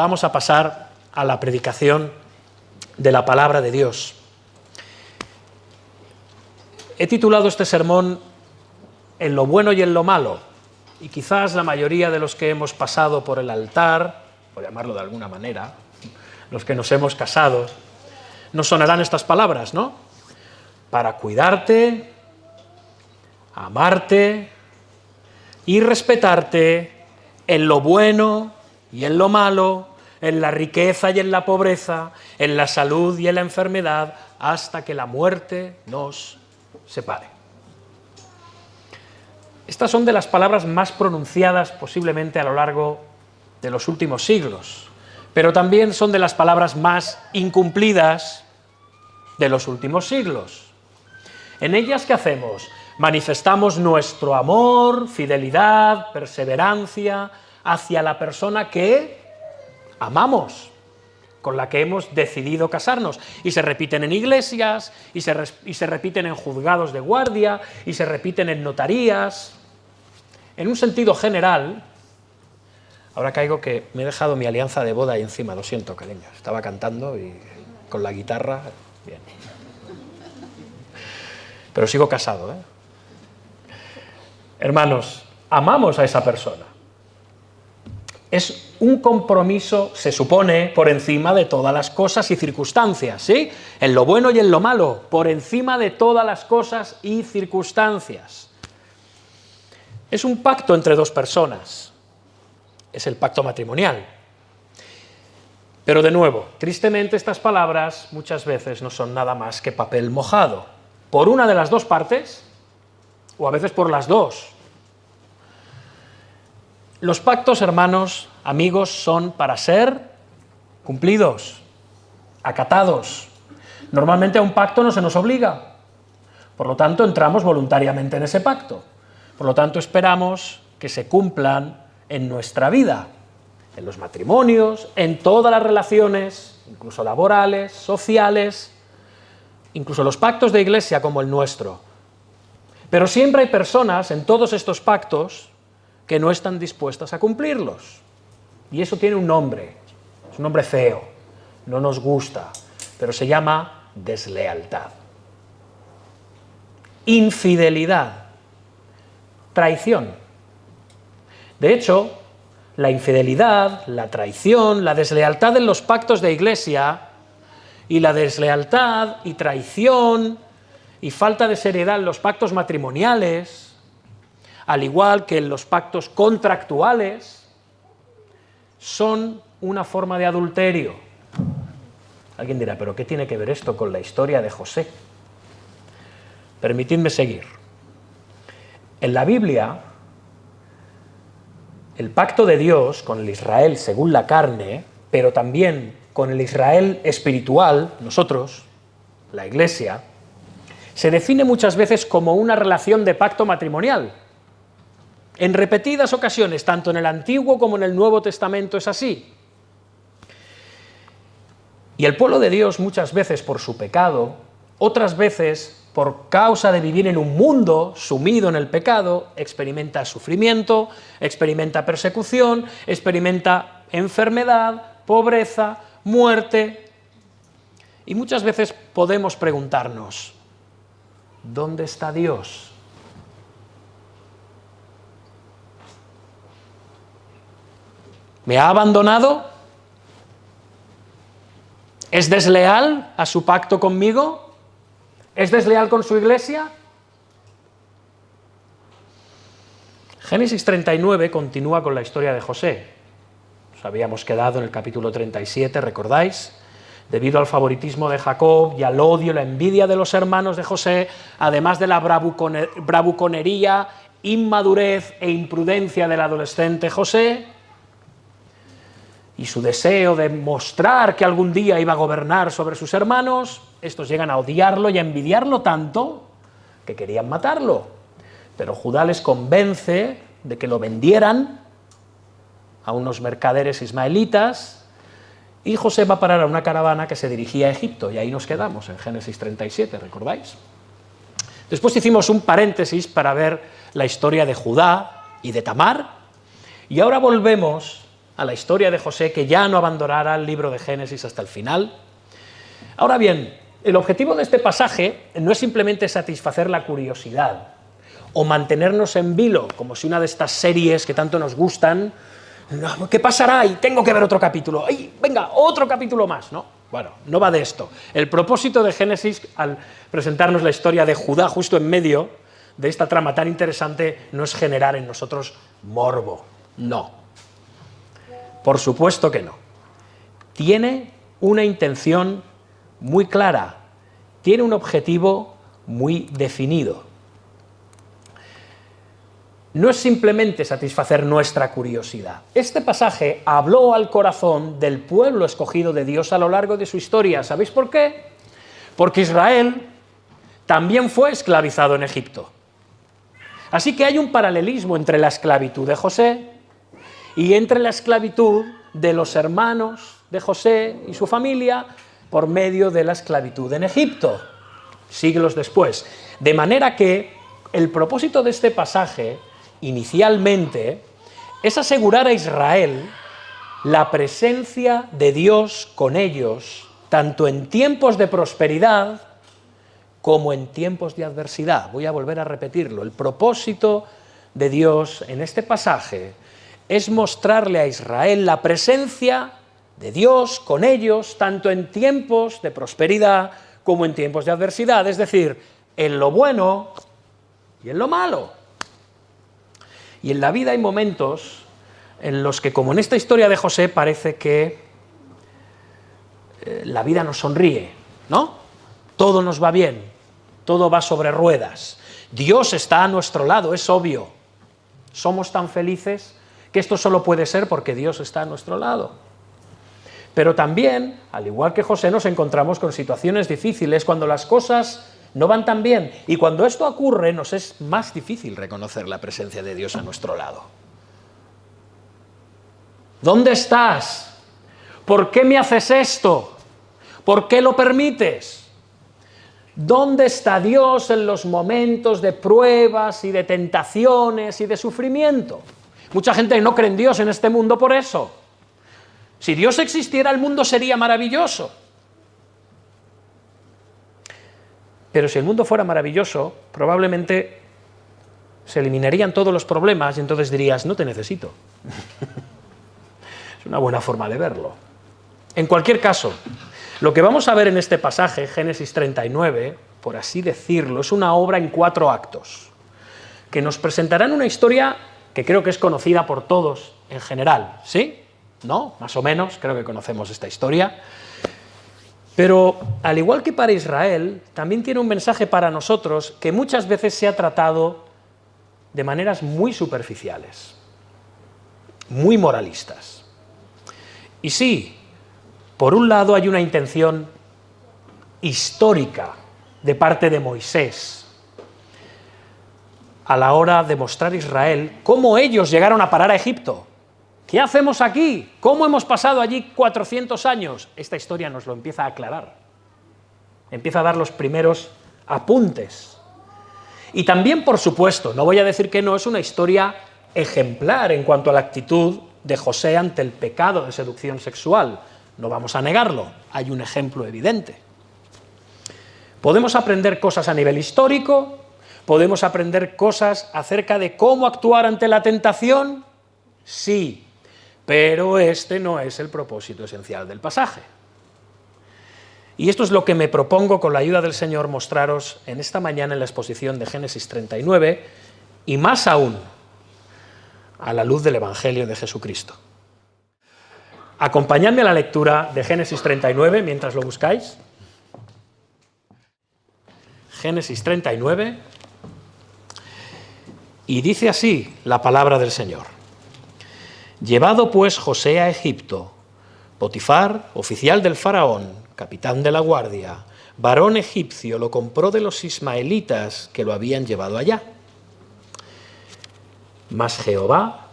vamos a pasar a la predicación de la palabra de Dios. He titulado este sermón En lo bueno y en lo malo, y quizás la mayoría de los que hemos pasado por el altar, por llamarlo de alguna manera, los que nos hemos casado, nos sonarán estas palabras, ¿no? Para cuidarte, amarte y respetarte en lo bueno y en lo malo, en la riqueza y en la pobreza, en la salud y en la enfermedad, hasta que la muerte nos separe. Estas son de las palabras más pronunciadas posiblemente a lo largo de los últimos siglos, pero también son de las palabras más incumplidas de los últimos siglos. En ellas, ¿qué hacemos? Manifestamos nuestro amor, fidelidad, perseverancia hacia la persona que amamos, con la que hemos decidido casarnos. Y se repiten en iglesias, y se repiten en juzgados de guardia, y se repiten en notarías. En un sentido general, ahora caigo que me he dejado mi alianza de boda ahí encima, lo siento, cariño. Estaba cantando y con la guitarra, bien. Pero sigo casado, ¿eh? Hermanos, amamos a esa persona. Es un compromiso, se supone, por encima de todas las cosas y circunstancias, ¿sí? En lo bueno y en lo malo, por encima de todas las cosas y circunstancias. Es un pacto entre dos personas. Es el pacto matrimonial. Pero de nuevo, tristemente estas palabras muchas veces no son nada más que papel mojado. Por una de las dos partes, o a veces por las dos. Los pactos, hermanos, amigos, son para ser cumplidos, acatados. Normalmente a un pacto no se nos obliga. Por lo tanto, entramos voluntariamente en ese pacto. Por lo tanto, esperamos que se cumplan en nuestra vida, en los matrimonios, en todas las relaciones, incluso laborales, sociales, incluso los pactos de iglesia como el nuestro. Pero siempre hay personas en todos estos pactos que no están dispuestas a cumplirlos. Y eso tiene un nombre, es un nombre feo, no nos gusta, pero se llama deslealtad. Infidelidad, traición. De hecho, la infidelidad, la traición, la deslealtad en los pactos de iglesia y la deslealtad y traición y falta de seriedad en los pactos matrimoniales, al igual que en los pactos contractuales, son una forma de adulterio. Alguien dirá, ¿pero qué tiene que ver esto con la historia de José? Permitidme seguir. En la Biblia, el pacto de Dios con el Israel según la carne, pero también con el Israel espiritual, nosotros, la Iglesia, se define muchas veces como una relación de pacto matrimonial. En repetidas ocasiones, tanto en el Antiguo como en el Nuevo Testamento es así. Y el pueblo de Dios muchas veces por su pecado, otras veces por causa de vivir en un mundo sumido en el pecado, experimenta sufrimiento, experimenta persecución, experimenta enfermedad, pobreza, muerte. Y muchas veces podemos preguntarnos, ¿dónde está Dios? ¿Me ha abandonado? ¿Es desleal a su pacto conmigo? ¿Es desleal con su iglesia? Génesis 39 continúa con la historia de José. Nos habíamos quedado en el capítulo 37, ¿recordáis? Debido al favoritismo de Jacob y al odio, la envidia de los hermanos de José, además de la bravuconería, inmadurez e imprudencia del adolescente José, y su deseo de mostrar que algún día iba a gobernar sobre sus hermanos, estos llegan a odiarlo y a envidiarlo tanto que querían matarlo. Pero Judá les convence de que lo vendieran a unos mercaderes ismaelitas y José va a parar a una caravana que se dirigía a Egipto y ahí nos quedamos en Génesis 37, ¿recordáis? Después hicimos un paréntesis para ver la historia de Judá y de Tamar y ahora volvemos a la historia de José, que ya no abandonará el libro de Génesis hasta el final. Ahora bien, el objetivo de este pasaje no es simplemente satisfacer la curiosidad o mantenernos en vilo, como si una de estas series que tanto nos gustan, ¿qué pasará? Y tengo que ver otro capítulo. ¡Ay, venga, otro capítulo más! ¿No? Bueno, no va de esto. El propósito de Génesis, al presentarnos la historia de Judá justo en medio de esta trama tan interesante, no es generar en nosotros morbo. No. Por supuesto que no. Tiene una intención muy clara, tiene un objetivo muy definido. No es simplemente satisfacer nuestra curiosidad. Este pasaje habló al corazón del pueblo escogido de Dios a lo largo de su historia. ¿Sabéis por qué? Porque Israel también fue esclavizado en Egipto. Así que hay un paralelismo entre la esclavitud de José y entre la esclavitud de los hermanos de José y su familia por medio de la esclavitud en Egipto, siglos después. De manera que el propósito de este pasaje inicialmente es asegurar a Israel la presencia de Dios con ellos, tanto en tiempos de prosperidad como en tiempos de adversidad. Voy a volver a repetirlo. El propósito de Dios en este pasaje es mostrarle a Israel la presencia de Dios con ellos, tanto en tiempos de prosperidad como en tiempos de adversidad, es decir, en lo bueno y en lo malo. Y en la vida hay momentos en los que, como en esta historia de José, parece que la vida nos sonríe, ¿no? Todo nos va bien, todo va sobre ruedas. Dios está a nuestro lado, es obvio. Somos tan felices que esto solo puede ser porque Dios está a nuestro lado. Pero también, al igual que José, nos encontramos con situaciones difíciles cuando las cosas no van tan bien, y cuando esto ocurre nos es más difícil reconocer la presencia de Dios a nuestro lado. ¿Dónde estás? ¿Por qué me haces esto? ¿Por qué lo permites? ¿Dónde está Dios en los momentos de pruebas y de tentaciones y de sufrimiento? Mucha gente no cree en Dios en este mundo por eso. Si Dios existiera, el mundo sería maravilloso. Pero si el mundo fuera maravilloso, probablemente se eliminarían todos los problemas y entonces dirías, no te necesito. Es una buena forma de verlo. En cualquier caso, lo que vamos a ver en este pasaje, Génesis 39, por así decirlo, es una obra en 4 actos, que nos presentarán una historia que creo que es conocida por todos en general, ¿sí? ¿No? Más o menos, creo que conocemos esta historia. Pero, al igual que para Israel, también tiene un mensaje para nosotros que muchas veces se ha tratado de maneras muy superficiales, muy moralistas. Y sí, por un lado hay una intención histórica de parte de Moisés a la hora de mostrar a Israel cómo ellos llegaron a parar a Egipto. ¿Qué hacemos aquí? ¿Cómo hemos pasado allí 400 años? Esta historia nos lo empieza a aclarar. Empieza a dar los primeros apuntes. Y también, por supuesto, no voy a decir que no, es una historia ejemplar en cuanto a la actitud de José ante el pecado de seducción sexual. No vamos a negarlo, hay un ejemplo evidente. Podemos aprender cosas a nivel histórico, podemos aprender cosas acerca de cómo actuar ante la tentación, sí. Pero este no es el propósito esencial del pasaje. Y esto es lo que me propongo, con la ayuda del Señor, mostraros en esta mañana en la exposición de Génesis 39, y más aún a la luz del Evangelio de Jesucristo. Acompañadme a la lectura de Génesis 39 mientras lo buscáis. Génesis 39, y dice así la palabra del Señor. Llevado pues José a Egipto, Potifar, oficial del faraón, capitán de la guardia, varón egipcio, lo compró de los ismaelitas que lo habían llevado allá. Mas Jehová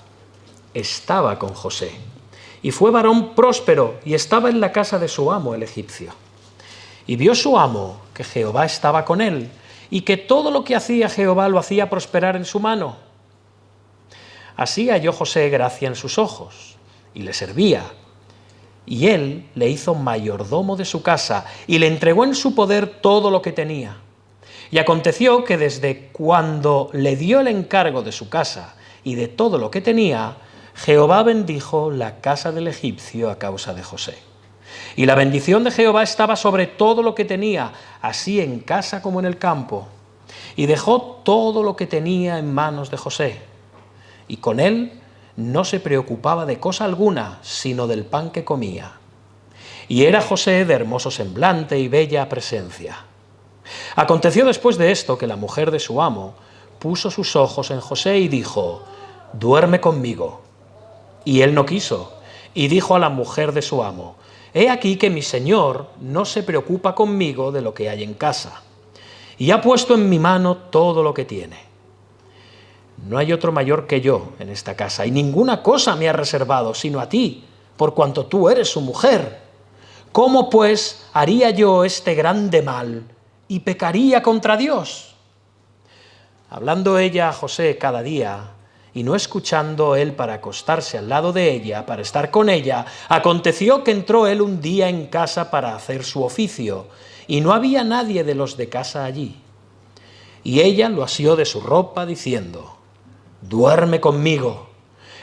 estaba con José, y fue varón próspero, y estaba en la casa de su amo el egipcio. Y vio su amo que Jehová estaba con él, y que todo lo que hacía Jehová lo hacía prosperar en su mano. Así halló José gracia en sus ojos, y le servía. Y él le hizo mayordomo de su casa y le entregó en su poder todo lo que tenía. Y aconteció que desde cuando le dio el encargo de su casa y de todo lo que tenía, Jehová bendijo la casa del egipcio a causa de José. Y la bendición de Jehová estaba sobre todo lo que tenía, así en casa como en el campo. Y dejó todo lo que tenía en manos de José. Y con él no se preocupaba de cosa alguna, sino del pan que comía. Y era José de hermoso semblante y bella presencia. Aconteció después de esto que la mujer de su amo puso sus ojos en José y dijo: «Duerme conmigo». Y él no quiso, y dijo a la mujer de su amo: «He aquí que mi señor no se preocupa conmigo de lo que hay en casa, y ha puesto en mi mano todo lo que tiene. No hay otro mayor que yo en esta casa, y ninguna cosa me ha reservado, sino a ti, por cuanto tú eres su mujer. ¿Cómo, pues, haría yo este grande mal y pecaría contra Dios?». Hablando ella a José cada día, y no escuchando él para acostarse al lado de ella, para estar con ella, aconteció que entró él un día en casa para hacer su oficio, y no había nadie de los de casa allí. Y ella lo asió de su ropa, diciendo: «Duerme conmigo».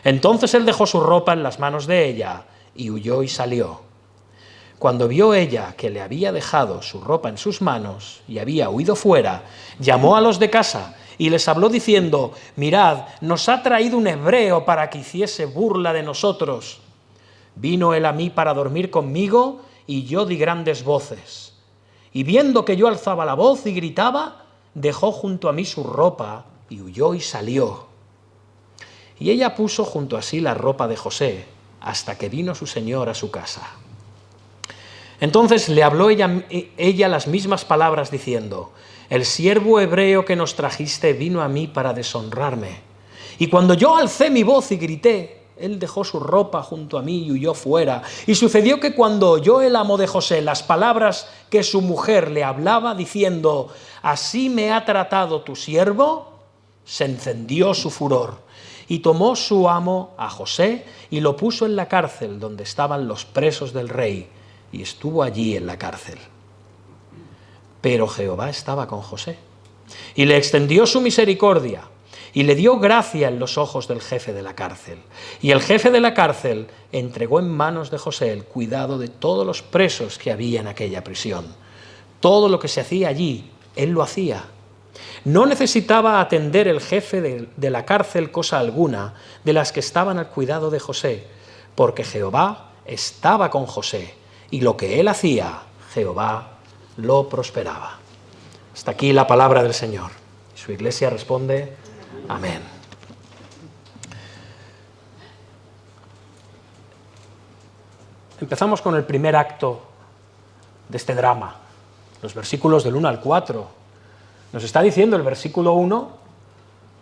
Entonces él dejó su ropa en las manos de ella, y huyó y salió. Cuando vio ella que le había dejado su ropa en sus manos, y había huido fuera, llamó a los de casa, y les habló diciendo: «Mirad, nos ha traído un hebreo para que hiciese burla de nosotros. Vino él a mí para dormir conmigo, y yo di grandes voces. Y viendo que yo alzaba la voz y gritaba, dejó junto a mí su ropa, y huyó y salió». Y ella puso junto a sí la ropa de José, hasta que vino su señor a su casa. Entonces le habló ella las mismas palabras, diciendo: «El siervo hebreo que nos trajiste vino a mí para deshonrarme. Y cuando yo alcé mi voz y grité, él dejó su ropa junto a mí y huyó fuera. Y sucedió que cuando oyó el amo de José las palabras que su mujer le hablaba, diciendo: «Así me ha tratado tu siervo», se encendió su furor. Y tomó su amo a José y lo puso en la cárcel donde estaban los presos del rey, y estuvo allí en la cárcel. Pero Jehová estaba con José, y le extendió su misericordia, y le dio gracia en los ojos del jefe de la cárcel. Y el jefe de la cárcel entregó en manos de José el cuidado de todos los presos que había en aquella prisión. Todo lo que se hacía allí, él lo hacía. No necesitaba atender el jefe de la cárcel cosa alguna de las que estaban al cuidado de José, porque Jehová estaba con José, y lo que él hacía, Jehová lo prosperaba. Hasta aquí la palabra del Señor. Su iglesia responde: amén. Empezamos con el primer acto de este drama, los versículos del 1 al 4. Nos está diciendo el versículo 1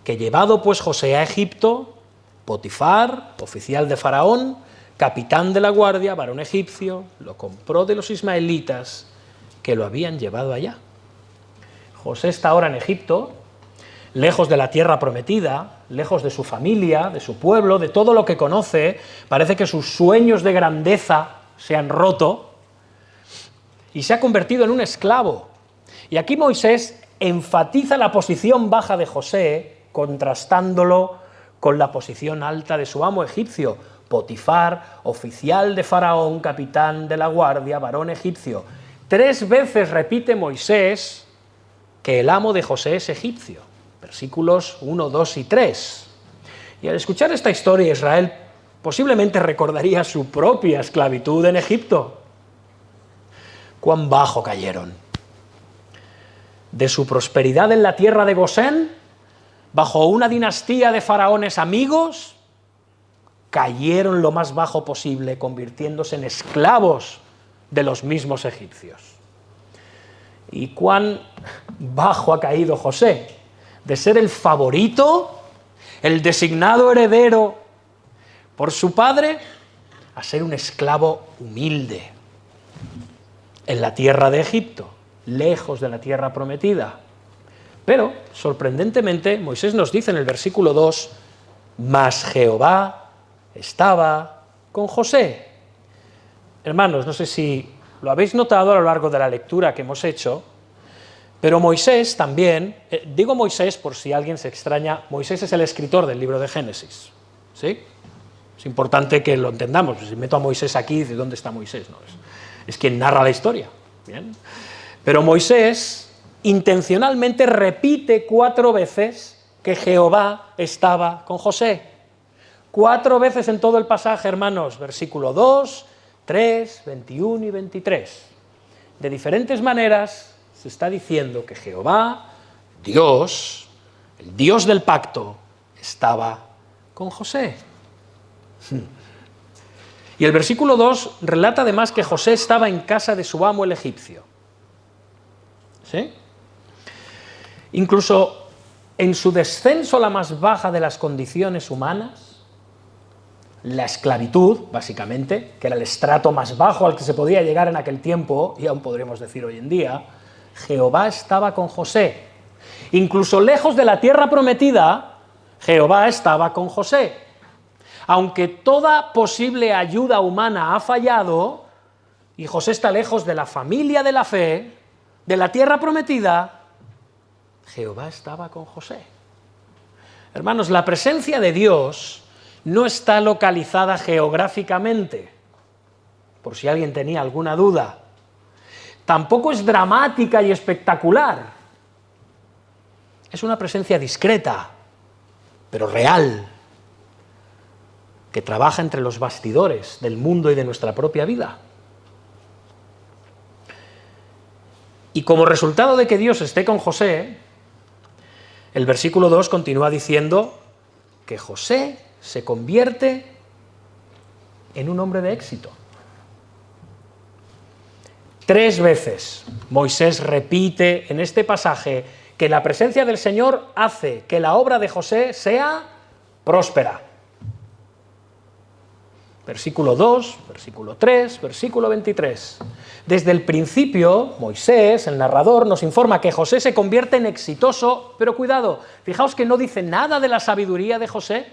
que llevado pues José a Egipto, Potifar, oficial de Faraón, capitán de la guardia, varón egipcio, lo compró de los ismaelitas que lo habían llevado allá. José está ahora en Egipto, lejos de la tierra prometida, lejos de su familia, de su pueblo, de todo lo que conoce. Parece que sus sueños de grandeza se han roto y se ha convertido en un esclavo. Y aquí Moisés enfatiza la posición baja de José, contrastándolo con la posición alta de su amo egipcio, Potifar, oficial de Faraón, capitán de la guardia, varón egipcio. 3 veces repite Moisés que el amo de José es egipcio, versículos 1, 2 y 3. Y al escuchar esta historia, Israel posiblemente recordaría su propia esclavitud en Egipto. Cuán bajo cayeron. De su prosperidad en la tierra de Gosén, bajo una dinastía de faraones amigos, cayeron lo más bajo posible, convirtiéndose en esclavos de los mismos egipcios. Y cuán bajo ha caído José, de ser el favorito, el designado heredero por su padre, a ser un esclavo humilde en la tierra de Egipto, lejos de la tierra prometida. Pero, sorprendentemente, Moisés nos dice en el versículo 2, «Mas Jehová estaba con José. Hermanos, no sé si lo habéis notado a lo largo de la lectura que hemos hecho, pero Moisés también, digo Moisés por si alguien se extraña, Moisés es el escritor del libro de Génesis, ¿sí? Es importante que lo entendamos, si meto a Moisés aquí, dice, ¿dónde está Moisés? No, es quien narra la historia, ¿bien? Pero Moisés intencionalmente repite 4 veces que Jehová estaba con José. 4 veces en todo el pasaje, hermanos, versículo 2, 3, 21 y 23. De diferentes maneras se está diciendo que Jehová, Dios, el Dios del pacto, estaba con José. Y el versículo 2 relata además que José estaba en casa de su amo el egipcio. ¿Sí? Incluso en su descenso a la más baja de las condiciones humanas, la esclavitud, básicamente, que era el estrato más bajo al que se podía llegar en aquel tiempo, y aún podríamos decir hoy en día, Jehová estaba con José. Incluso lejos de la tierra prometida, Jehová estaba con José. Aunque toda posible ayuda humana ha fallado, y José está lejos de la familia de la fe, de la tierra prometida, Jehová estaba con José. Hermanos, la presencia de Dios no está localizada geográficamente, por si alguien tenía alguna duda. Tampoco es dramática y espectacular. Es una presencia discreta, pero real, que trabaja entre los bastidores del mundo y de nuestra propia vida. Y como resultado de que Dios esté con José, el versículo 2 continúa diciendo que José se convierte en un hombre de éxito. 3 veces Moisés repite en este pasaje que la presencia del Señor hace que la obra de José sea próspera. Versículo 2, versículo 3, versículo 23. Desde el principio, Moisés, el narrador, nos informa que José se convierte en exitoso, pero cuidado, fijaos que no dice nada de la sabiduría de José,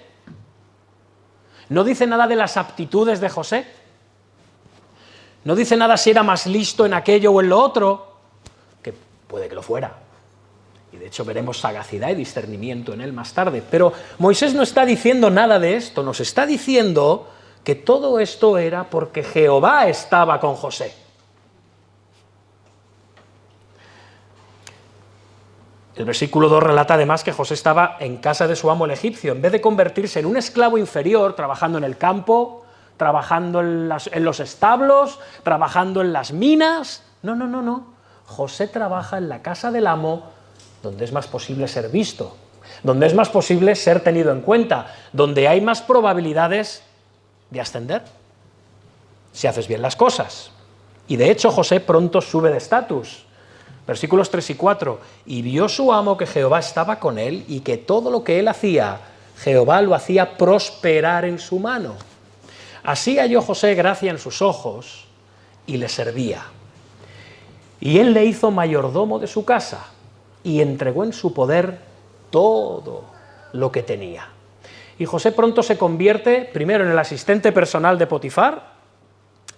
no dice nada de las aptitudes de José, no dice nada si era más listo en aquello o en lo otro, que puede que lo fuera. Y de hecho veremos sagacidad y discernimiento en él más tarde. Pero Moisés no está diciendo nada de esto, nos está diciendo que todo esto era porque Jehová estaba con José. El versículo 2 relata además que José estaba en casa de su amo el egipcio. En vez de convertirse en un esclavo inferior, trabajando en el campo, trabajando en los establos, trabajando en las minas. No. José trabaja en la casa del amo, donde es más posible ser visto, donde es más posible ser tenido en cuenta, donde hay más probabilidades de ascender, si haces bien las cosas. Y de hecho José pronto sube de estatus. Versículos 3 y 4. Y vio su amo que Jehová estaba con él y que todo lo que él hacía, Jehová lo hacía prosperar en su mano. Así halló José gracia en sus ojos y le servía. Y él le hizo mayordomo de su casa y entregó en su poder todo lo que tenía. Y José pronto se convierte primero en el asistente personal de Potifar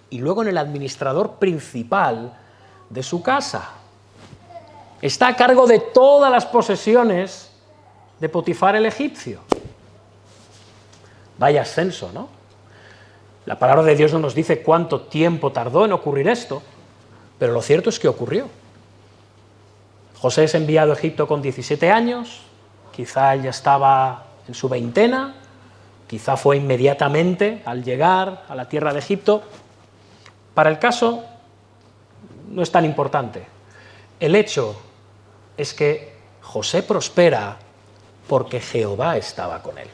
y luego en el administrador principal de su casa. Está a cargo de todas las posesiones de Potifar el egipcio. Vaya ascenso, ¿no? La palabra de Dios no nos dice cuánto tiempo tardó en ocurrir esto, pero lo cierto es que ocurrió. José es enviado a Egipto con 17 años, quizá ya estaba en su veintena, quizá fue inmediatamente al llegar a la tierra de Egipto. Para el caso no es tan importante. El hecho es que José prospera porque Jehová estaba con él.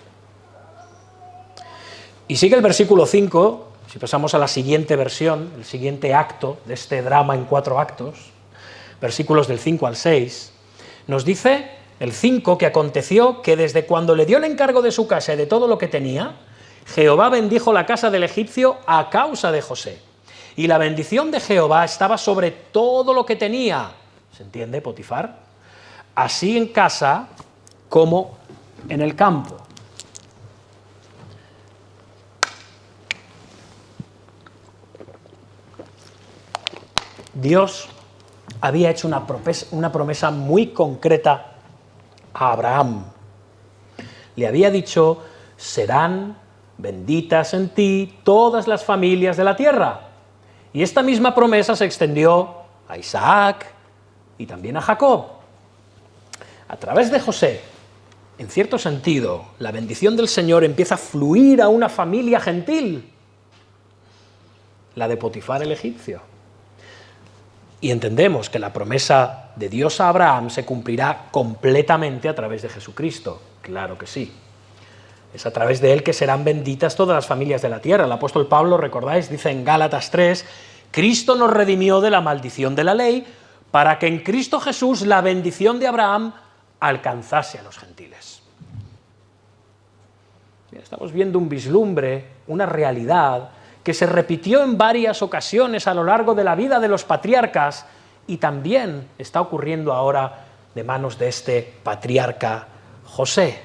Y sigue el versículo 5, si pasamos a la siguiente versión, el siguiente acto de este drama en 4 actos, versículos del 5 al 6, nos dice el 5 que aconteció que desde cuando le dio el encargo de su casa y de todo lo que tenía, Jehová bendijo la casa del egipcio a causa de José. Y la bendición de Jehová estaba sobre todo lo que tenía, ¿se entiende, Potifar? Así en casa como en el campo. Dios había hecho una promesa muy concreta a Abraham. Le había dicho: serán benditas en ti todas las familias de la tierra. Y esta misma promesa se extendió a Isaac y también a Jacob. A través de José, en cierto sentido, la bendición del Señor empieza a fluir a una familia gentil, la de Potifar el egipcio. Y entendemos que la promesa de Dios a Abraham se cumplirá completamente a través de Jesucristo. Claro que sí. Es a través de él que serán benditas todas las familias de la tierra. El apóstol Pablo, recordáis, dice en Gálatas 3, Cristo nos redimió de la maldición de la ley para que en Cristo Jesús la bendición de Abraham alcanzase a los gentiles. Estamos viendo un vislumbre, una realidad que se repitió en varias ocasiones a lo largo de la vida de los patriarcas y también está ocurriendo ahora de manos de este patriarca José.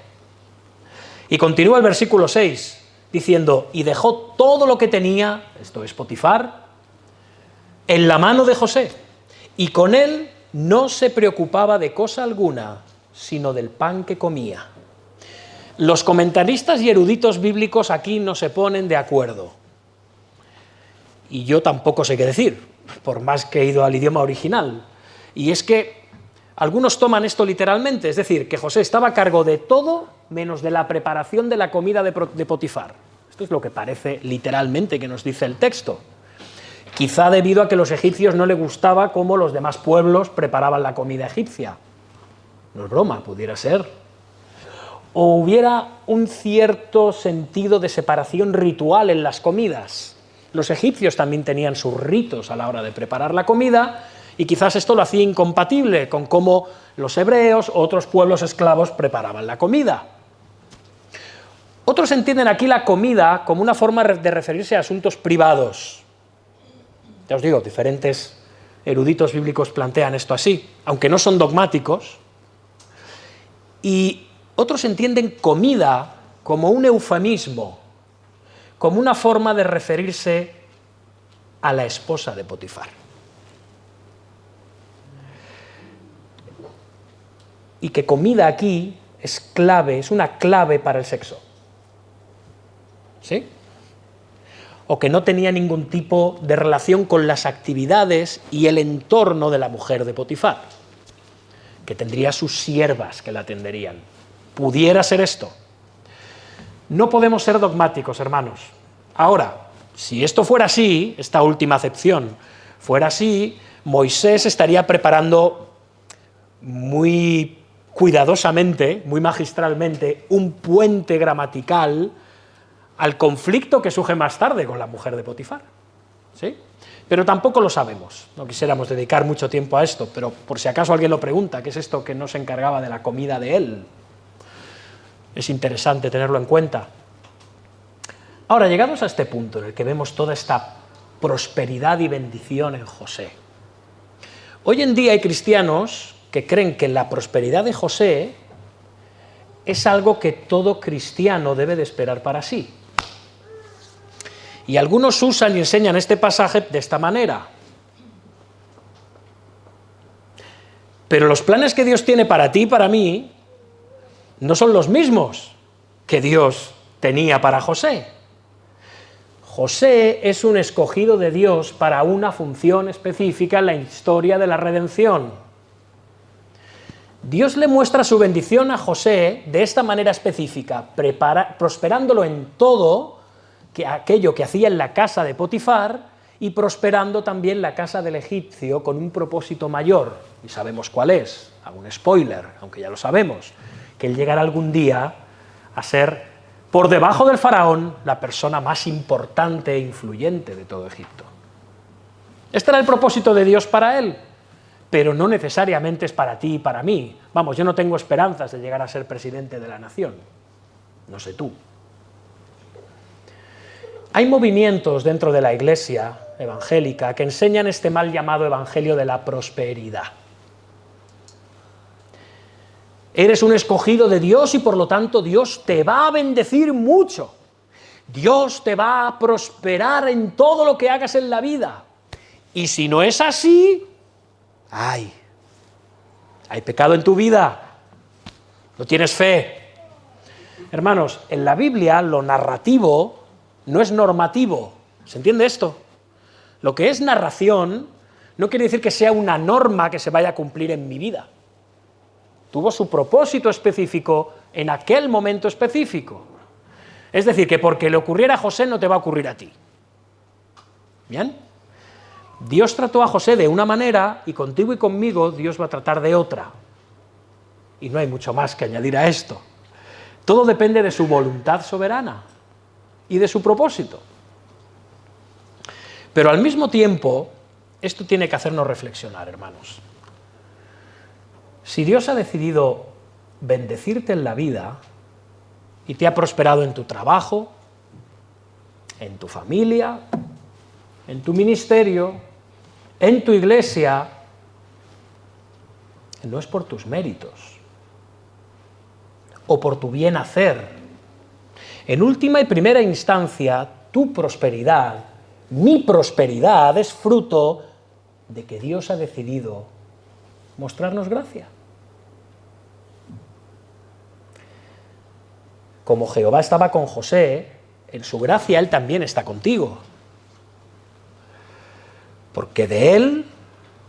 Y continúa el versículo 6 diciendo: y dejó todo lo que tenía, esto es Potifar, en la mano de José, y con él no se preocupaba de cosa alguna, sino del pan que comía. Los comentaristas y eruditos bíblicos aquí no se ponen de acuerdo. Y yo tampoco sé qué decir, por más que he ido al idioma original. Y es que algunos toman esto literalmente, es decir, que José estaba a cargo de todo menos de la preparación de la comida de Potifar. Esto es lo que parece literalmente que nos dice el texto. Quizá debido a que a los egipcios no les gustaba cómo los demás pueblos preparaban la comida egipcia. No es broma, pudiera ser. O hubiera un cierto sentido de separación ritual en las comidas. Los egipcios también tenían sus ritos a la hora de preparar la comida y quizás esto lo hacía incompatible con cómo los hebreos o otros pueblos esclavos preparaban la comida. Otros entienden aquí la comida como una forma de referirse a asuntos privados. Ya os digo, diferentes eruditos bíblicos plantean esto así, aunque no son dogmáticos. Y otros entienden comida como un eufemismo, como una forma de referirse a la esposa de Potifar. Y que comida aquí es clave, es una clave para el sexo. ¿Sí? O que no tenía ningún tipo de relación con las actividades y el entorno de la mujer de Potifar, que tendría sus siervas que la atenderían. ¿Pudiera ser esto? No podemos ser dogmáticos, hermanos. Ahora, si esto fuera así, esta última acepción fuera así, Moisés estaría preparando muy cuidadosamente, muy magistralmente, un puente gramatical al conflicto que surge más tarde con la mujer de Potifar. ¿Sí? Pero tampoco lo sabemos. No quisiéramos dedicar mucho tiempo a esto, pero por si acaso alguien lo pregunta, ¿qué es esto que no se encargaba de la comida de él? Es interesante tenerlo en cuenta. Ahora, llegados a este punto en el que vemos toda esta prosperidad y bendición en José, hoy en día hay cristianos que creen que la prosperidad de José es algo que todo cristiano debe de esperar para sí. Y algunos usan y enseñan este pasaje de esta manera. Pero los planes que Dios tiene para ti y para mí no son los mismos que Dios tenía para José. José es un escogido de Dios para una función específica en la historia de la redención. Dios le muestra su bendición a José de esta manera específica, prosperándolo en todo aquello que hacía en la casa de Potifar y prosperando también la casa del egipcio con un propósito mayor. Y sabemos cuál es, hago un spoiler, aunque ya lo sabemos, que él llegará algún día a ser, por debajo del faraón, la persona más importante e influyente de todo Egipto. Este era el propósito de Dios para él, pero no necesariamente es para ti y para mí. Vamos, yo no tengo esperanzas de llegar a ser presidente de la nación. No sé tú. Hay movimientos dentro de la Iglesia evangélica que enseñan este mal llamado evangelio de la prosperidad. Eres un escogido de Dios y por lo tanto Dios te va a bendecir mucho. Dios te va a prosperar en todo lo que hagas en la vida. Y si no es así, ¡ay! Hay pecado en tu vida, no tienes fe. Hermanos, en la Biblia lo narrativo no es normativo. ¿Se entiende esto? Lo que es narración no quiere decir que sea una norma que se vaya a cumplir en mi vida. Tuvo su propósito específico en aquel momento específico. Es decir, que porque le ocurriera a José no te va a ocurrir a ti. ¿Bien? Dios trató a José de una manera y contigo y conmigo Dios va a tratar de otra. Y no hay mucho más que añadir a esto. Todo depende de su voluntad soberana y de su propósito. Pero al mismo tiempo, esto tiene que hacernos reflexionar, hermanos. Si Dios ha decidido bendecirte en la vida y te ha prosperado en tu trabajo, en tu familia, en tu ministerio, en tu iglesia, no es por tus méritos o por tu bien hacer. En última y primera instancia, tu prosperidad, mi prosperidad, es fruto de que Dios ha decidido mostrarnos gracia. Como Jehová estaba con José, en su gracia Él también está contigo. Porque de Él,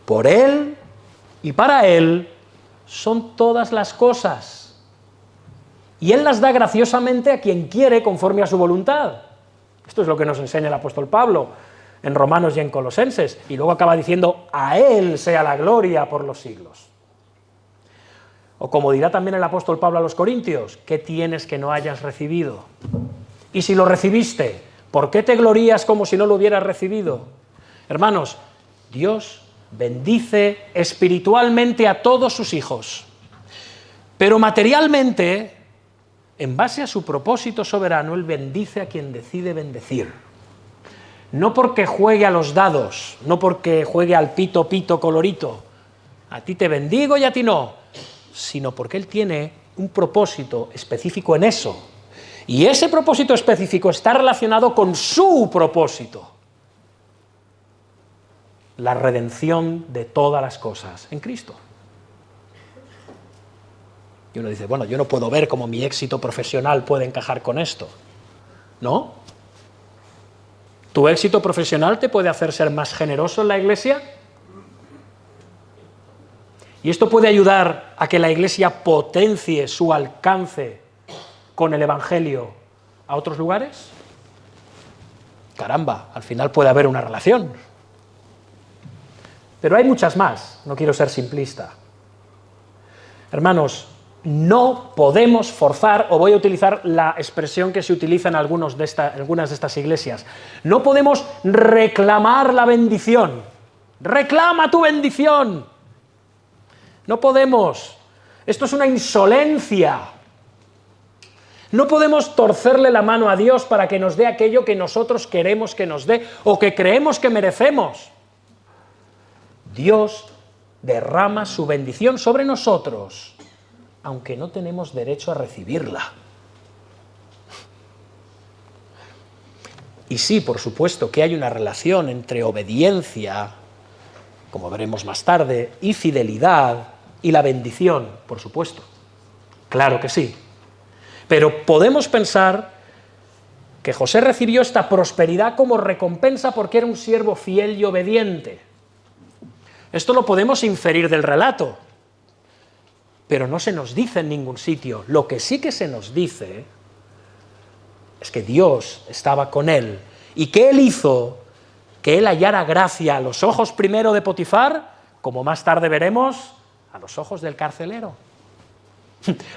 por Él y para Él son todas las cosas. Y Él las da graciosamente a quien quiere conforme a su voluntad. Esto es lo que nos enseña el apóstol Pablo en Romanos y en Colosenses. Y luego acaba diciendo, a Él sea la gloria por los siglos. O como dirá también el apóstol Pablo a los Corintios, ¿qué tienes que no hayas recibido? Y si lo recibiste, ¿por qué te glorías como si no lo hubieras recibido? Hermanos, Dios bendice espiritualmente a todos sus hijos, pero materialmente, en base a su propósito soberano, Él bendice a quien decide bendecir. No porque juegue a los dados, no porque juegue al pito, pito, colorito, a ti te bendigo y a ti no, sino porque Él tiene un propósito específico en eso. Y ese propósito específico está relacionado con su propósito. La redención de todas las cosas en Cristo. Y uno dice, bueno, yo no puedo ver cómo mi éxito profesional puede encajar con esto. ¿No? ¿Tu éxito profesional te puede hacer ser más generoso en la iglesia? ¿Y esto puede ayudar a que la iglesia potencie su alcance con el Evangelio a otros lugares? Caramba, al final puede haber una relación. Pero hay muchas más, no quiero ser simplista. Hermanos, no podemos forzar, o voy a utilizar la expresión que se utiliza en algunas de estas iglesias, no podemos reclamar la bendición. ¡Reclama tu bendición! No podemos. Esto es una insolencia. No podemos torcerle la mano a Dios para que nos dé aquello que nosotros queremos que nos dé o que creemos que merecemos. Dios derrama su bendición sobre nosotros, aunque no tenemos derecho a recibirla. Y sí, por supuesto que hay una relación entre obediencia, como veremos más tarde, y fidelidad, y la bendición, por supuesto. Claro que sí. Pero podemos pensar que José recibió esta prosperidad como recompensa porque era un siervo fiel y obediente. Esto lo podemos inferir del relato, pero no se nos dice en ningún sitio. Lo que sí que se nos dice es que Dios estaba con él y que Él hizo que él hallara gracia a los ojos primero de Potifar, como más tarde veremos, a los ojos del carcelero.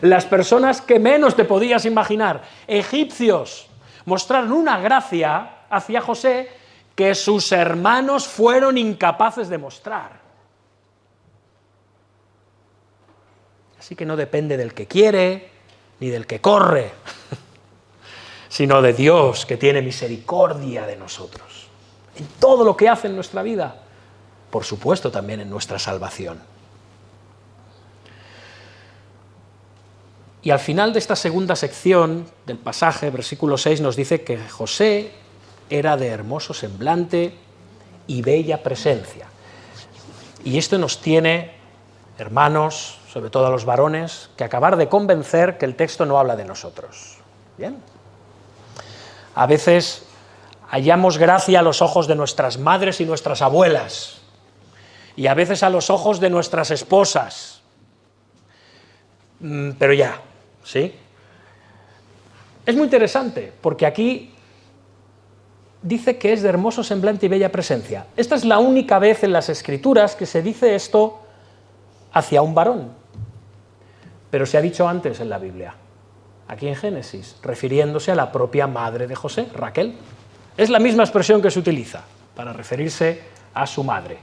Las personas que menos te podías imaginar, egipcios, mostraron una gracia hacia José que sus hermanos fueron incapaces de mostrar. Así que no depende del que quiere ni del que corre, sino de Dios que tiene misericordia de nosotros, en todo lo que hace en nuestra vida, por supuesto también en nuestra salvación. Y al final de esta segunda sección del pasaje, versículo 6, nos dice que José era de hermoso semblante y bella presencia. Y esto nos tiene, hermanos, sobre todo a los varones, que acabar de convencer que el texto no habla de nosotros. ¿Bien? A veces hallamos gracia a los ojos de nuestras madres y nuestras abuelas, y a veces a los ojos de nuestras esposas. Pero ya, ¿sí? Es muy interesante, porque aquí dice que es de hermoso semblante y bella presencia. Esta es la única vez en las Escrituras que se dice esto hacia un varón, pero se ha dicho antes en la Biblia, aquí en Génesis, refiriéndose a la propia madre de José, Raquel. Es la misma expresión que se utiliza para referirse a su madre.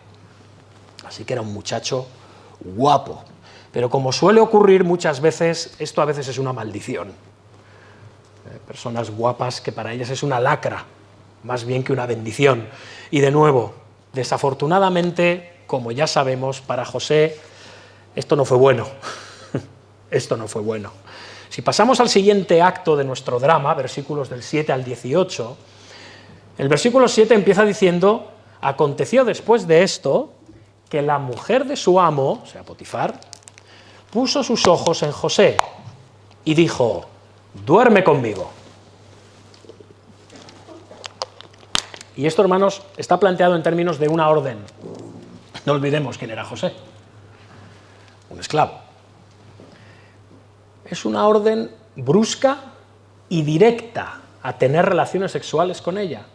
Así que era un muchacho guapo, pero como suele ocurrir muchas veces, esto a veces es una maldición. Personas guapas que para ellas es una lacra, más bien que una bendición. Y de nuevo, desafortunadamente, como ya sabemos, para José esto no fue bueno. Esto no fue bueno. Si pasamos al siguiente acto de nuestro drama, versículos del 7 al 18, el versículo 7 empieza diciendo: aconteció después de esto que la mujer de su amo, o sea, Potifar, puso sus ojos en José y dijo: duerme conmigo. Y esto, hermanos, está planteado en términos de una orden. No olvidemos quién era José, un esclavo. Es una orden brusca y directa a tener relaciones sexuales con ella,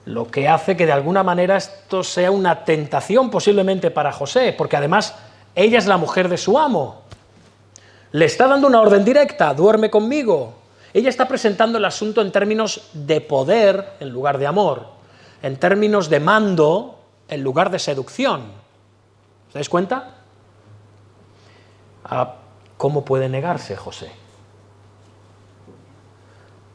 lo que hace que de alguna manera esto sea una tentación posiblemente para José, porque además ella es la mujer de su amo. Le está dando una orden directa: duerme conmigo. Ella está presentando el asunto en términos de poder en lugar de amor, en términos de mando en lugar de seducción. ¿Os dais cuenta? ¿Cómo puede negarse José?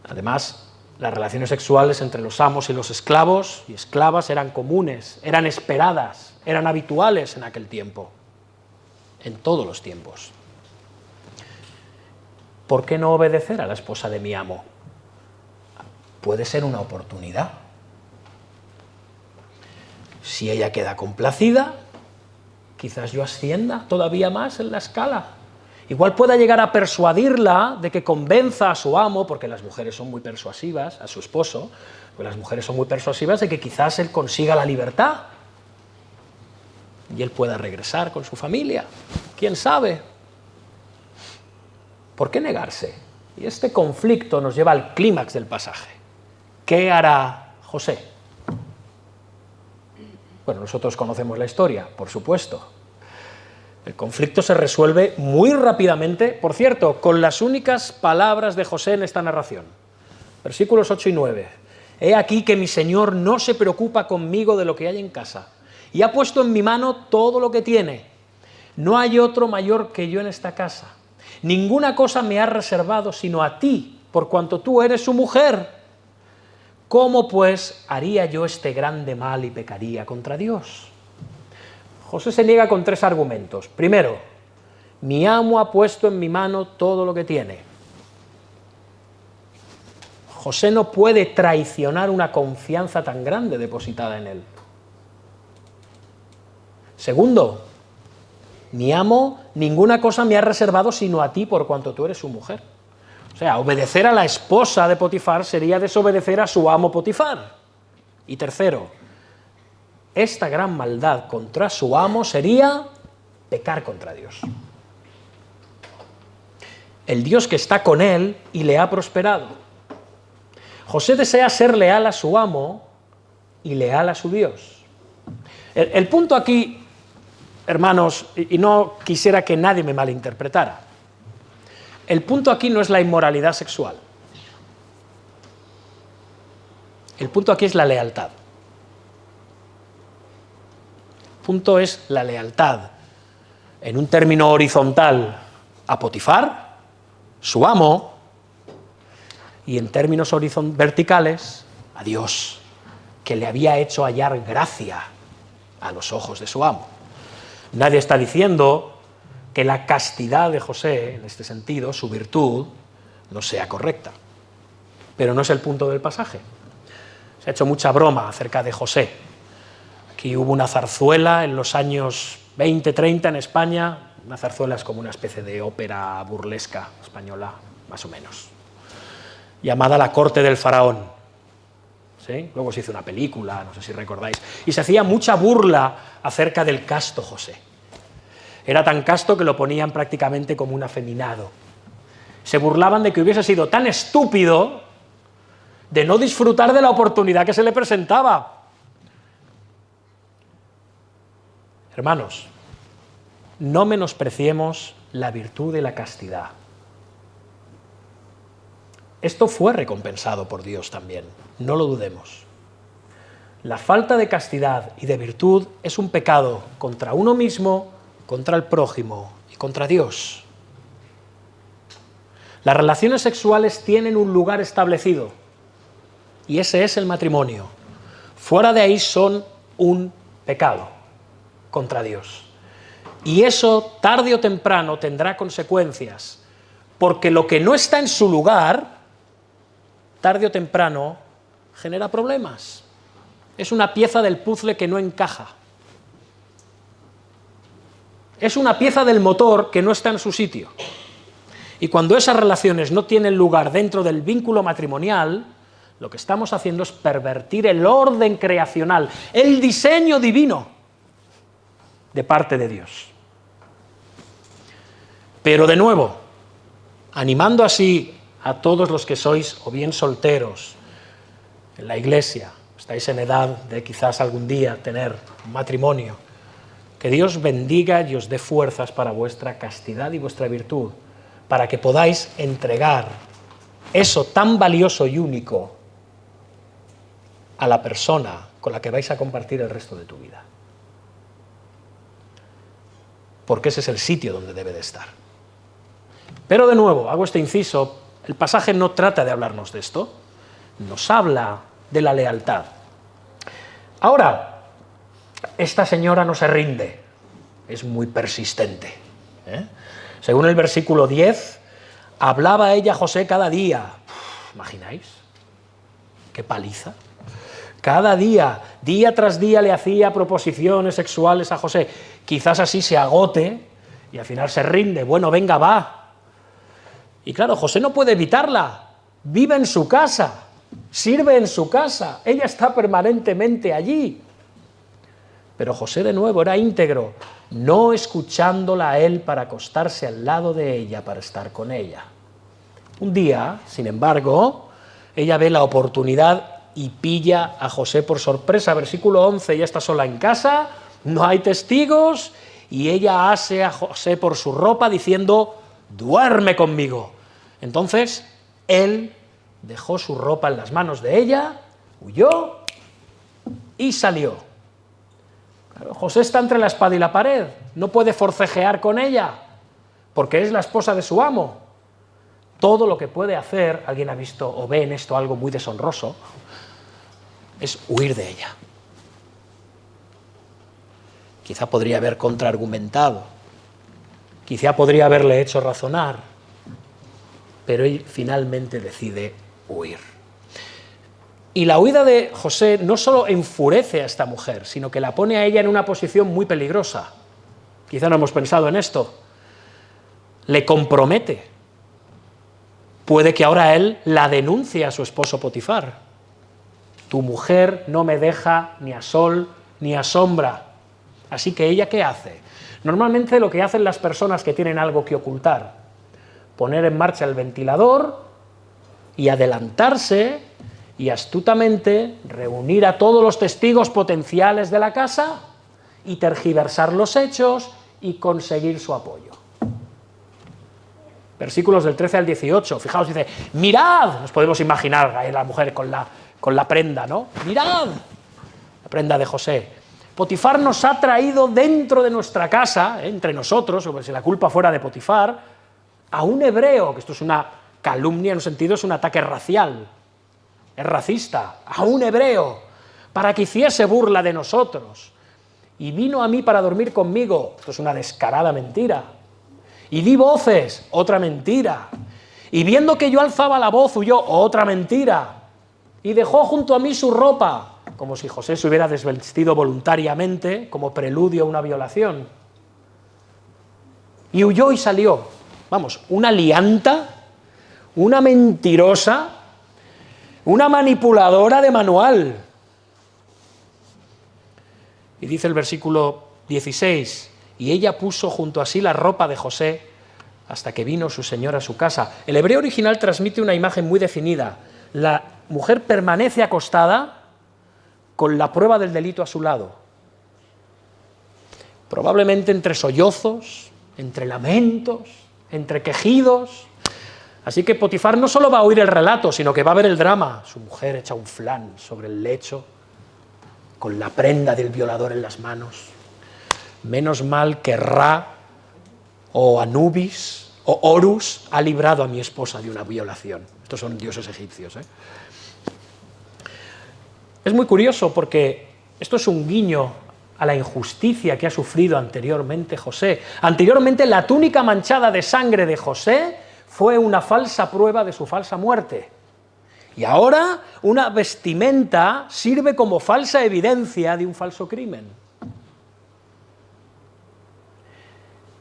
Además, las relaciones sexuales entre los amos y los esclavos y esclavas eran comunes, eran esperadas, eran habituales en aquel tiempo, en todos los tiempos. ¿Por qué no obedecer a la esposa de mi amo? Puede ser una oportunidad. Si ella queda complacida, quizás yo ascienda todavía más en la escala. Igual pueda llegar a persuadirla de que convenza a su amo, porque las mujeres son muy persuasivas, a su esposo, pues las mujeres son muy persuasivas, de que quizás él consiga la libertad y él pueda regresar con su familia. ¿Quién sabe? ¿Por qué negarse? Y este conflicto nos lleva al clímax del pasaje. ¿Qué hará José? Bueno, nosotros conocemos la historia, por supuesto. El conflicto se resuelve muy rápidamente, por cierto, con las únicas palabras de José en esta narración. Versículos 8 y 9. He aquí que mi señor no se preocupa conmigo de lo que hay en casa, y ha puesto en mi mano todo lo que tiene. No hay otro mayor que yo en esta casa. Ninguna cosa me ha reservado sino a ti, por cuanto tú eres su mujer. ¿Cómo pues haría yo este grande mal y pecaría contra Dios? José se niega con 3 argumentos. Primero, mi amo ha puesto en mi mano todo lo que tiene. José no puede traicionar una confianza tan grande depositada en él. Segundo, mi amo ninguna cosa me ha reservado sino a ti por cuanto tú eres su mujer. O sea, obedecer a la esposa de Potifar sería desobedecer a su amo Potifar. Y tercero, esta gran maldad contra su amo sería pecar contra Dios. El Dios que está con él y le ha prosperado. José desea ser leal a su amo y leal a su Dios. El punto aquí, hermanos, y no quisiera que nadie me malinterpretara, el punto aquí no es la inmoralidad sexual. El punto aquí es la lealtad. El punto es la lealtad, en un término horizontal, a Potifar, su amo, y en términos verticales, a Dios, que le había hecho hallar gracia a los ojos de su amo. Nadie está diciendo que la castidad de José, en este sentido, su virtud, no sea correcta. Pero no es el punto del pasaje. Se ha hecho mucha broma acerca de José. Aquí hubo una zarzuela en los años 20-30 en España. Una zarzuela es como una especie de ópera burlesca española, más o menos, llamada La corte del faraón. ¿Sí? Luego se hizo una película, no sé si recordáis, y se hacía mucha burla acerca del casto José. Era tan casto que lo ponían prácticamente como un afeminado. Se burlaban de que hubiese sido tan estúpido de no disfrutar de la oportunidad que se le presentaba. Hermanos, no menospreciemos la virtud de la castidad. Esto fue recompensado por Dios también, no lo dudemos. La falta de castidad y de virtud es un pecado contra uno mismo, contra el prójimo y contra Dios. Las relaciones sexuales tienen un lugar establecido y ese es el matrimonio. Fuera de ahí son un pecado contra Dios. Y eso tarde o temprano tendrá consecuencias, porque lo que no está en su lugar, tarde o temprano, genera problemas. Es una pieza del puzzle que no encaja. Es una pieza del motor que no está en su sitio. Y cuando esas relaciones no tienen lugar dentro del vínculo matrimonial, lo que estamos haciendo es pervertir el orden creacional, el diseño divino de parte de Dios. Pero de nuevo, animando así a todos los que sois o bien solteros en la iglesia, estáis en edad de quizás algún día tener un matrimonio, que Dios bendiga y os dé fuerzas para vuestra castidad y vuestra virtud, para que podáis entregar eso tan valioso y único a la persona con la que vais a compartir el resto de tu vida. Porque ese es el sitio donde debe de estar. Pero de nuevo, hago este inciso, el pasaje no trata de hablarnos de esto, nos habla de la lealtad. Ahora, esta señora no se rinde, es muy persistente. Según el versículo 10, hablaba ella a José cada día. ¿Imagináis? ¡Qué paliza! Cada día, día tras día, le hacía proposiciones sexuales a José. Quizás así se agote y al final se rinde. Bueno, venga, va. Y claro, José no puede evitarla. Vive en su casa, sirve en su casa. Ella está permanentemente allí. Pero José de nuevo era íntegro, no escuchándola a él para acostarse al lado de ella, para estar con ella. Un día, sin embargo, ella ve la oportunidad y pilla a José por sorpresa. Versículo 11, ella está sola en casa, no hay testigos, y ella ase a José por su ropa diciendo, duerme conmigo. Entonces, él dejó su ropa en las manos de ella, huyó y salió. Claro, José está entre la espada y la pared, no puede forcejear con ella, porque es la esposa de su amo. Todo lo que puede hacer, alguien ha visto o ve en esto algo muy deshonroso, es huir de ella. Quizá podría haber contraargumentado, quizá podría haberle hecho razonar, pero él finalmente decide huir. Y la huida de José no solo enfurece a esta mujer, sino que la pone a ella en una posición muy peligrosa. Quizá no hemos pensado en esto. Le compromete. Puede que ahora él la denuncie a su esposo Potifar. Tu mujer no me deja ni a sol ni a sombra. Así que ella, ¿qué hace? Normalmente lo que hacen las personas que tienen algo que ocultar, poner en marcha el ventilador y adelantarse y astutamente reunir a todos los testigos potenciales de la casa y tergiversar los hechos y conseguir su apoyo. Versículos del 13 al 18, fijaos, dice, mirad, nos podemos imaginar a la mujer con la prenda, ¿no? Mirad, la prenda de José. Potifar nos ha traído dentro de nuestra casa, entre nosotros, como si la culpa fuera de Potifar, a un hebreo, que esto es una calumnia en un sentido, es un ataque racial, es racista, a un hebreo, para que hiciese burla de nosotros. Y vino a mí para dormir conmigo, esto es una descarada mentira. Y di voces, otra mentira. Y viendo que yo alzaba la voz, huyó, otra mentira. Y dejó junto a mí su ropa, como si José se hubiera desvestido voluntariamente como preludio a una violación. Y huyó y salió. Vamos, una lianta, una mentirosa, una manipuladora de manual. Y dice el versículo 16, y ella puso junto a sí la ropa de José hasta que vino su señor a su casa. El hebreo original transmite una imagen muy definida. La mujer permanece acostada con la prueba del delito a su lado. Probablemente entre sollozos, entre lamentos, entre quejidos. Así que Potifar no solo va a oír el relato, sino que va a ver el drama. Su mujer echa un flan sobre el lecho, con la prenda del violador en las manos. Menos mal que Ra, o Anubis, o Horus, ha librado a mi esposa de una violación. Estos son dioses egipcios, ¿eh? Es muy curioso porque esto es un guiño a la injusticia que ha sufrido anteriormente José. Anteriormente, la túnica manchada de sangre de José fue una falsa prueba de su falsa muerte. Y ahora una vestimenta sirve como falsa evidencia de un falso crimen.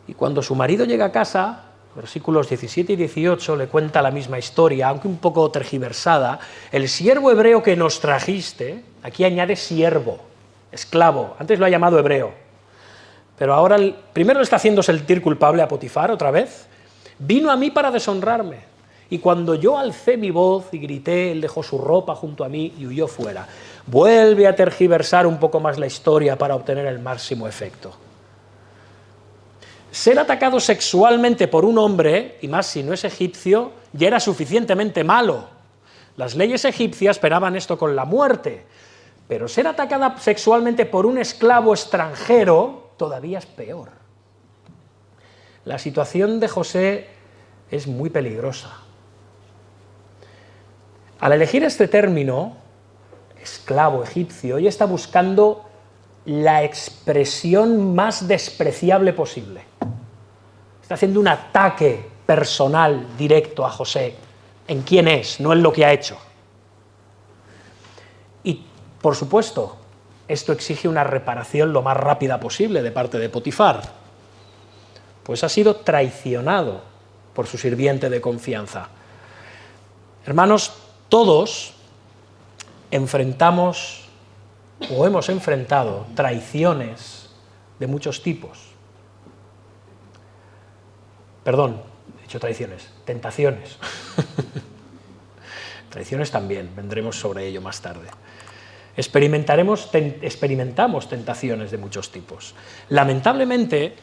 Y cuando su marido llega a casa, versículos 17 y 18, le cuenta la misma historia, aunque un poco tergiversada. El siervo hebreo que nos trajiste, aquí añade siervo, esclavo, antes lo ha llamado hebreo, pero ahora primero le está haciendo sentir culpable a Potifar otra vez, vino a mí para deshonrarme, y cuando yo alcé mi voz y grité, él dejó su ropa junto a mí y huyó fuera. Vuelve a tergiversar un poco más la historia para obtener el máximo efecto. Ser atacado sexualmente por un hombre, y más si no es egipcio, ya era suficientemente malo. Las leyes egipcias esperaban esto con la muerte, pero ser atacada sexualmente por un esclavo extranjero todavía es peor. La situación de José es muy peligrosa. Al elegir este término, esclavo egipcio, ella está buscando la expresión más despreciable posible. Está haciendo un ataque personal directo a José, en quién es, no en lo que ha hecho. Y, por supuesto, esto exige una reparación lo más rápida posible de parte de Potifar, pues ha sido traicionado por su sirviente de confianza. Hermanos, todos enfrentamos o hemos enfrentado traiciones de muchos tipos. Perdón, he dicho traiciones, tentaciones. Traiciones también, vendremos sobre ello más tarde. Experimentamos tentaciones de muchos tipos. Lamentablemente,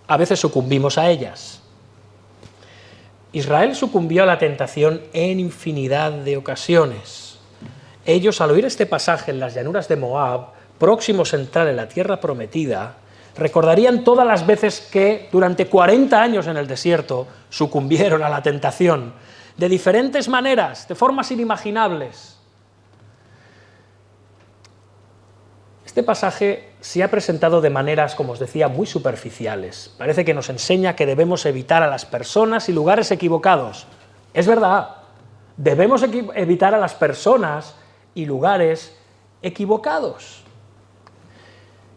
a veces sucumbimos a ellas. Israel sucumbió a la tentación en infinidad de ocasiones. Ellos, al oír este pasaje en las llanuras de Moab, próximos a entrar en la tierra prometida, recordarían todas las veces que durante 40 años en el desierto sucumbieron a la tentación, de diferentes maneras, de formas inimaginables. Este pasaje se ha presentado de maneras, como os decía, muy superficiales. Parece que nos enseña que debemos evitar a las personas y lugares equivocados. Es verdad, debemos evitar a las personas y lugares equivocados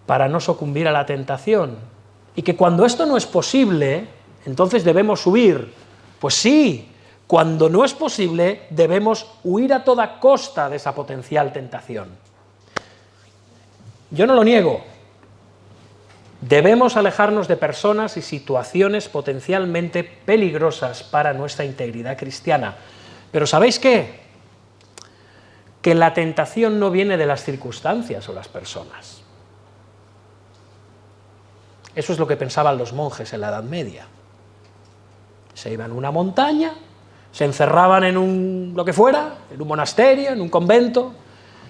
para no sucumbir a la tentación. Y que cuando esto no es posible, entonces debemos huir. Pues sí, cuando no es posible, debemos huir a toda costa de esa potencial tentación. Yo no lo niego. Debemos alejarnos de personas y situaciones potencialmente peligrosas para nuestra integridad cristiana. Pero ¿sabéis qué? Que la tentación no viene de las circunstancias o las personas. Eso es lo que pensaban los monjes en la Edad Media. Se iban a una montaña, se encerraban en lo que fuera, en un monasterio, en un convento,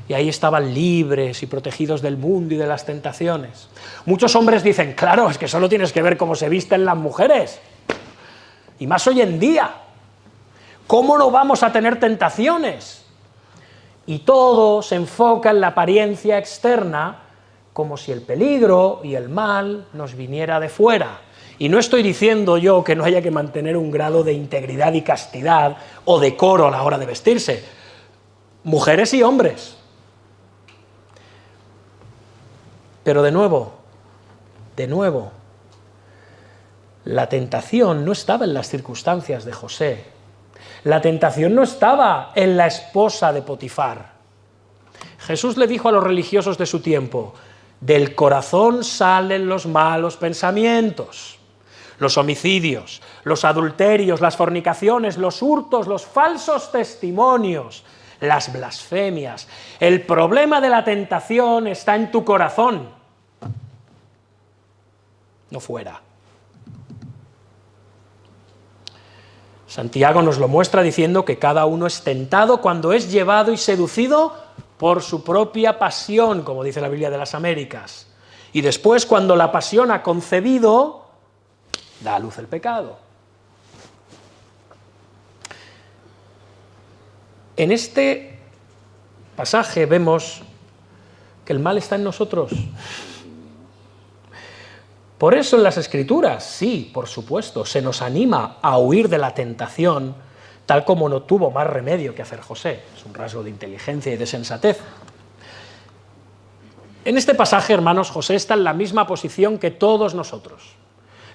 y ahí estaban libres y protegidos del mundo y de las tentaciones. Muchos hombres dicen, claro, es que solo tienes que ver cómo se visten las mujeres, y más hoy en día. ¿Cómo no vamos a tener tentaciones? Y todo se enfoca en la apariencia externa, como si el peligro y el mal nos viniera de fuera. Y no estoy diciendo yo que no haya que mantener un grado de integridad y castidad o decoro a la hora de vestirse. Mujeres y hombres. Pero de nuevo, la tentación no estaba en las circunstancias de José. La tentación no estaba en la esposa de Potifar. Jesús le dijo a los religiosos de su tiempo: del corazón salen los malos pensamientos, los homicidios, los adulterios, las fornicaciones, los hurtos, los falsos testimonios, las blasfemias. El problema de la tentación está en tu corazón, no fuera. Santiago nos lo muestra diciendo que cada uno es tentado cuando es llevado y seducido por su propia pasión, como dice la Biblia de las Américas. Y después, cuando la pasión ha concebido, da a luz el pecado. En este pasaje vemos que el mal está en nosotros. Por eso en las Escrituras, sí, por supuesto, se nos anima a huir de la tentación, tal como no tuvo más remedio que hacer José. Es un rasgo de inteligencia y de sensatez. En este pasaje, hermanos, José está en la misma posición que todos nosotros.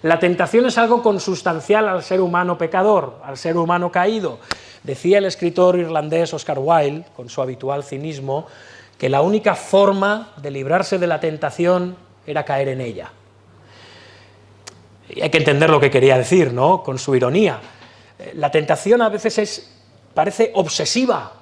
La tentación es algo consustancial al ser humano pecador, al ser humano caído. Decía el escritor irlandés Oscar Wilde, con su habitual cinismo, que la única forma de librarse de la tentación era caer en ella. Y hay que entender lo que quería decir, ¿no?, con su ironía. La tentación a veces parece obsesiva,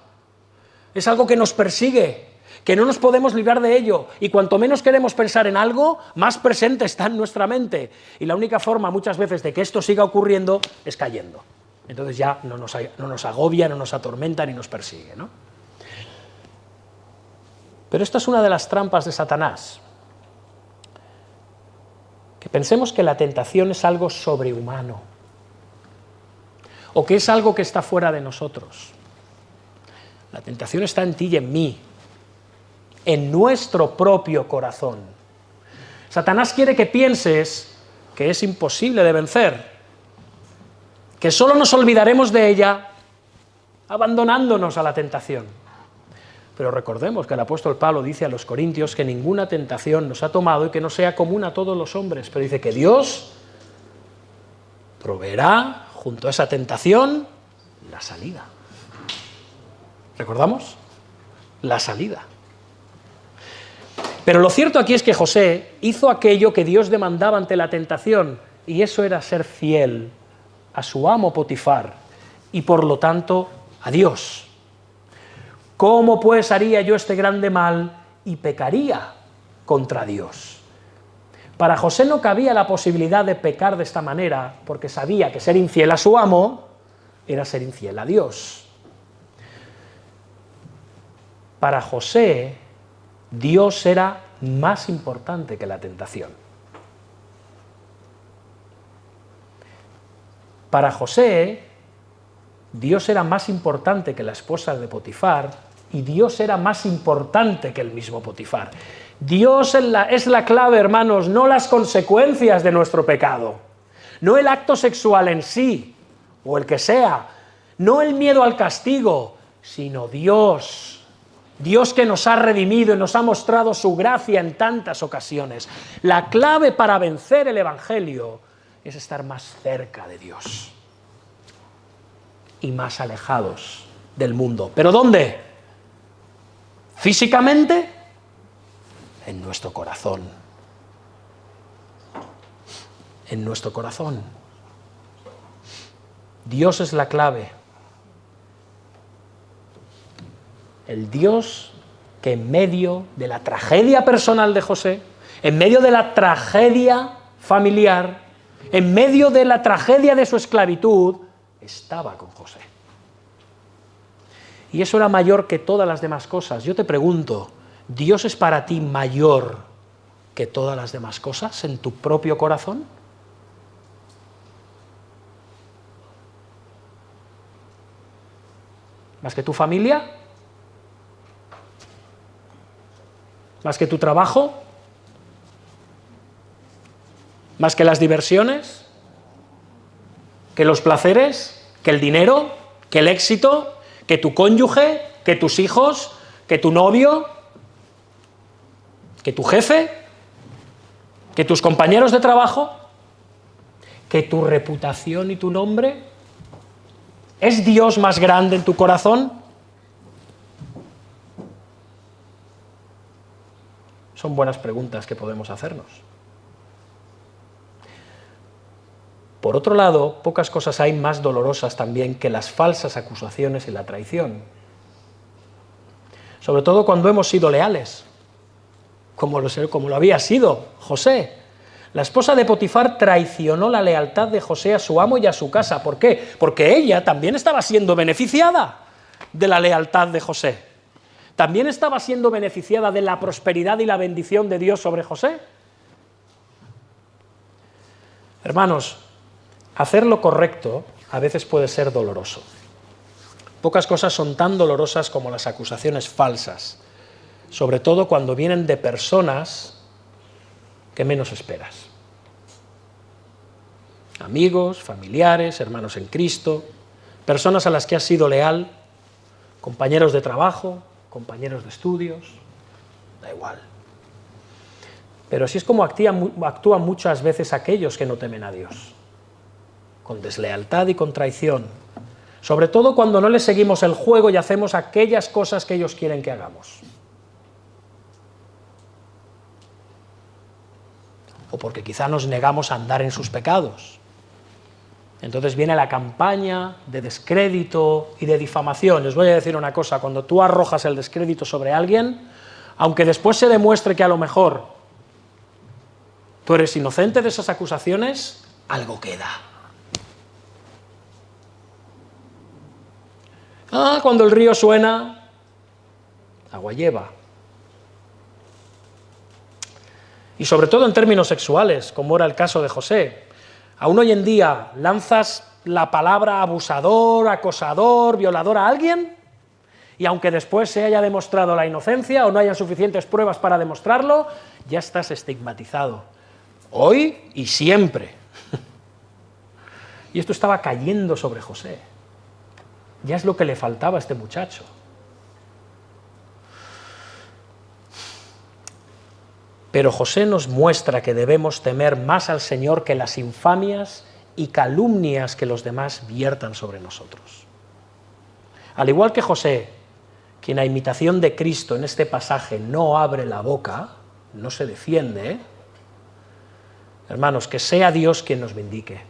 es algo que nos persigue, que no nos podemos librar de ello, y cuanto menos queremos pensar en algo, más presente está en nuestra mente, y la única forma muchas veces de que esto siga ocurriendo es cayendo. Entonces ya no nos agobia, no nos atormenta ni nos persigue, ¿no? Pero esta es una de las trampas de Satanás. Que pensemos que la tentación es algo sobrehumano, o que es algo que está fuera de nosotros. La tentación está en ti y en mí, en nuestro propio corazón. Satanás quiere que pienses que es imposible de vencer, que solo nos olvidaremos de ella abandonándonos a la tentación. Pero recordemos que el apóstol Pablo dice a los corintios que ninguna tentación nos ha tomado y que no sea común a todos los hombres, pero dice que Dios proveerá junto a esa tentación la salida. ¿Recordamos? La salida. Pero lo cierto aquí es que José hizo aquello que Dios demandaba ante la tentación, y eso era ser fiel a su amo Potifar y por lo tanto a Dios. ¿Cómo pues haría yo este grande mal y pecaría contra Dios? Para José no cabía la posibilidad de pecar de esta manera, porque sabía que ser infiel a su amo era ser infiel a Dios. Para José, Dios era más importante que la tentación. Para José, Dios era más importante que la esposa de Potifar, y Dios era más importante que el mismo Potifar. Dios es la clave, hermanos, no las consecuencias de nuestro pecado, no el acto sexual en sí, o el que sea, no el miedo al castigo, sino Dios. Dios que nos ha redimido y nos ha mostrado su gracia en tantas ocasiones. La clave para vencer el Evangelio es estar más cerca de Dios y más alejados del mundo. ¿Pero dónde? Físicamente, en nuestro corazón. En nuestro corazón. Dios es la clave. El Dios que en medio de la tragedia personal de José, en medio de la tragedia familiar, en medio de la tragedia de su esclavitud, estaba con José. Y eso era mayor que todas las demás cosas. Yo te pregunto, ¿Dios es para ti mayor que todas las demás cosas en tu propio corazón? ¿Más que tu familia? ¿Más que tu trabajo? ¿Más que las diversiones? ¿Que los placeres? ¿Que el dinero? ¿Que el éxito? ¿Que tu cónyuge? ¿Que tus hijos? ¿Que tu novio? ¿Que tu jefe? ¿Que tus compañeros de trabajo? ¿Que tu reputación y tu nombre? ¿Es Dios más grande en tu corazón? Son buenas preguntas que podemos hacernos. Por otro lado, pocas cosas hay más dolorosas también que las falsas acusaciones y la traición. Sobre todo cuando hemos sido leales, como lo había sido José. La esposa de Potifar traicionó la lealtad de José a su amo y a su casa. ¿Por qué? Porque ella también estaba siendo beneficiada de la lealtad de José. También estaba siendo beneficiada de la prosperidad y la bendición de Dios sobre José. Hermanos, hacer lo correcto a veces puede ser doloroso. Pocas cosas son tan dolorosas como las acusaciones falsas, sobre todo cuando vienen de personas que menos esperas. Amigos, familiares, hermanos en Cristo, personas a las que has sido leal, compañeros de trabajo, compañeros de estudios, da igual. Pero así es como actúan muchas veces aquellos que no temen a Dios, con deslealtad y con traición, sobre todo cuando no les seguimos el juego y hacemos aquellas cosas que ellos quieren que hagamos. O porque quizá nos negamos a andar en sus pecados. Entonces viene la campaña de descrédito y de difamación. Les voy a decir una cosa, cuando tú arrojas el descrédito sobre alguien, aunque después se demuestre que a lo mejor tú eres inocente de esas acusaciones, algo queda. Cuando el río suena, agua lleva. Y sobre todo en términos sexuales, como era el caso de José. Aún hoy en día lanzas la palabra abusador, acosador, violador a alguien, y aunque después se haya demostrado la inocencia o no hayan suficientes pruebas para demostrarlo, ya estás estigmatizado. Hoy y siempre. Y esto estaba cayendo sobre José. Ya es lo que le faltaba a este muchacho. Pero José nos muestra que debemos temer más al Señor que las infamias y calumnias que los demás viertan sobre nosotros. Al igual que José, quien a imitación de Cristo en este pasaje no abre la boca, no se defiende, hermanos, que sea Dios quien nos vindique.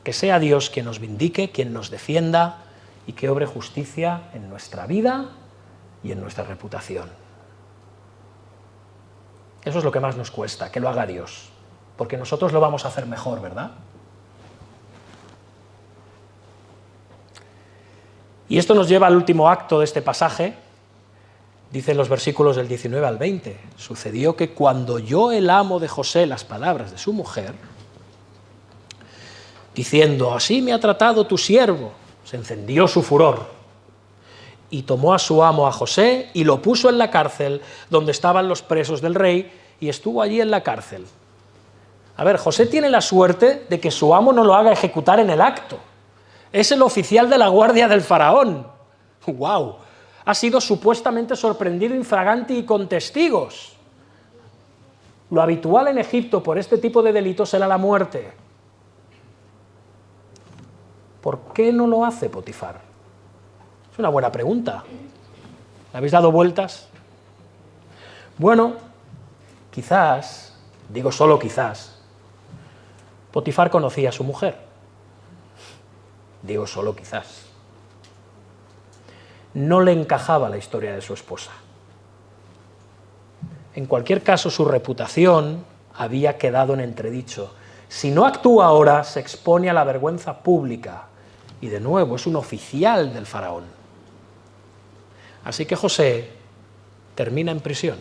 Que sea Dios quien nos vindique, quien nos defienda y que obre justicia en nuestra vida y en nuestra reputación. Eso es lo que más nos cuesta, que lo haga Dios, porque nosotros lo vamos a hacer mejor, ¿verdad? Y esto nos lleva al último acto de este pasaje. Dicen los versículos del 19 al 20. Sucedió que cuando oyó el amo de José las palabras de su mujer, diciendo, así me ha tratado tu siervo, se encendió su furor. Y tomó a su amo a José y lo puso en la cárcel donde estaban los presos del rey y estuvo allí en la cárcel. A ver, José tiene la suerte de que su amo no lo haga ejecutar en el acto. Es el oficial de la guardia del faraón. ¡Guau! Ha sido supuestamente sorprendido infraganti y con testigos. Lo habitual en Egipto por este tipo de delitos era la muerte. ¿Por qué no lo hace Potifar? Es una buena pregunta. ¿Le habéis dado vueltas? Bueno, quizás, digo solo quizás, Potifar conocía a su mujer. Digo solo quizás. No le encajaba la historia de su esposa. En cualquier caso, su reputación había quedado en entredicho. Si no actúa ahora, se expone a la vergüenza pública. Y de nuevo, es un oficial del faraón. Así que José termina en prisión.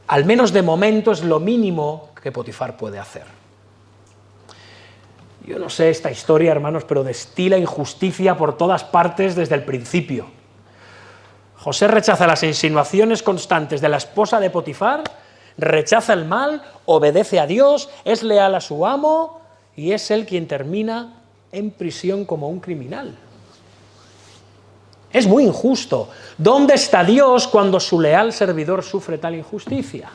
Al menos de momento es lo mínimo que Potifar puede hacer. Yo no sé esta historia, hermanos, pero destila injusticia por todas partes desde el principio. José rechaza las insinuaciones constantes de la esposa de Potifar, rechaza el mal, obedece a Dios, es leal a su amo y es él quien termina en prisión como un criminal. Es muy injusto. ¿Dónde está Dios cuando su leal servidor sufre tal injusticia?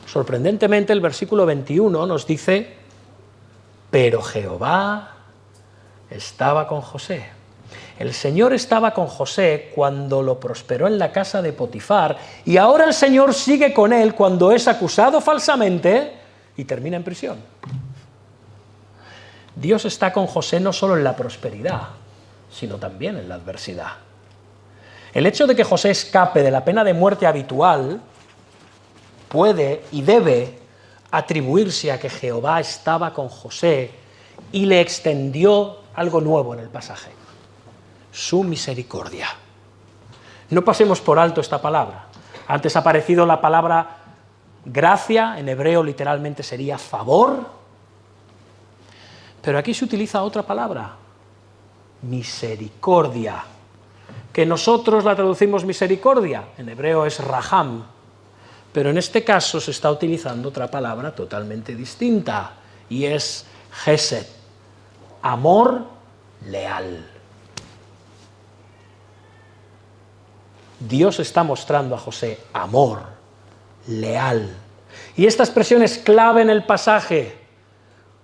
Sorprendentemente, el versículo 21 nos dice: pero Jehová estaba con José. El Señor estaba con José cuando lo prosperó en la casa de Potifar, y ahora el Señor sigue con él cuando es acusado falsamente y termina en prisión. Dios está con José no solo en la prosperidad, sino también en la adversidad. El hecho de que José escape de la pena de muerte habitual puede y debe atribuirse a que Jehová estaba con José y le extendió algo nuevo en el pasaje: su misericordia. No pasemos por alto esta palabra. Antes ha aparecido la palabra gracia, en hebreo literalmente sería favor, pero aquí se utiliza otra palabra: misericordia, que nosotros la traducimos misericordia, en hebreo es raham, pero en este caso se está utilizando otra palabra totalmente distinta, y es gesed, amor leal. Dios está mostrando a José amor leal. Y esta expresión es clave en el pasaje,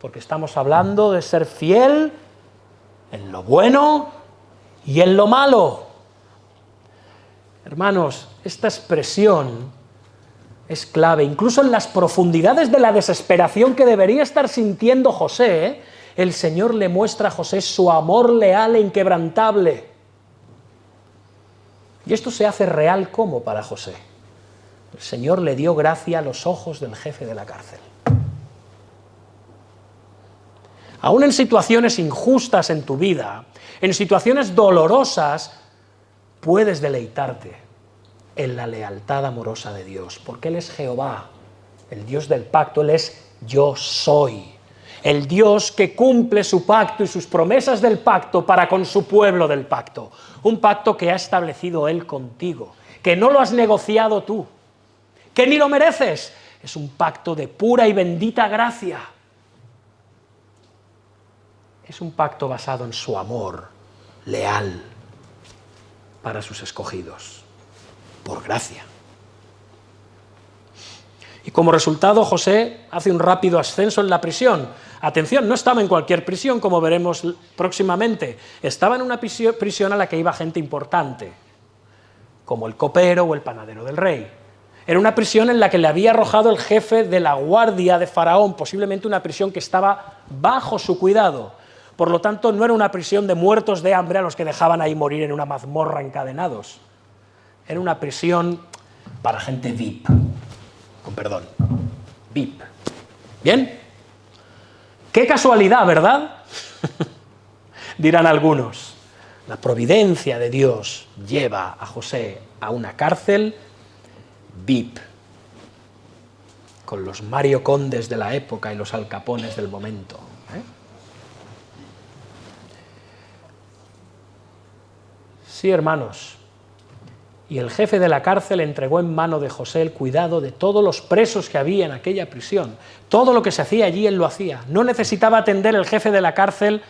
porque estamos hablando de ser fiel en lo bueno y en lo malo. Hermanos, esta expresión es clave. Incluso en las profundidades de la desesperación que debería estar sintiendo José, el Señor le muestra a José su amor leal e inquebrantable. Y esto se hace real como para José. El Señor le dio gracia a los ojos del jefe de la cárcel. Aún en situaciones injustas en tu vida, en situaciones dolorosas, puedes deleitarte en la lealtad amorosa de Dios, porque Él es Jehová, el Dios del pacto. Él es yo soy, el Dios que cumple su pacto y sus promesas del pacto para con su pueblo del pacto. Un pacto que ha establecido Él contigo, que no lo has negociado tú, que ni lo mereces. Es un pacto de pura y bendita gracia. Es un pacto basado en su amor leal para sus escogidos, por gracia. Y como resultado, José hace un rápido ascenso en la prisión. Atención, no estaba en cualquier prisión, como veremos próximamente. Estaba en una prisión a la que iba gente importante, como el copero o el panadero del rey. Era una prisión en la que le había arrojado el jefe de la guardia de Faraón, posiblemente una prisión que estaba bajo su cuidado. Por lo tanto, no era una prisión de muertos de hambre a los que dejaban ahí morir en una mazmorra encadenados. Era una prisión para gente VIP, con perdón, VIP. ¿Bien? ¡Qué casualidad!, ¿verdad? Dirán algunos. La providencia de Dios lleva a José a una cárcel VIP, con los Mario Condes de la época y los Al Capones del momento. Sí, hermanos. Y el jefe de la cárcel entregó en mano de José el cuidado de todos los presos que había en aquella prisión. Todo lo que se hacía allí él lo hacía. No necesitaba atender el jefe de la cárcel,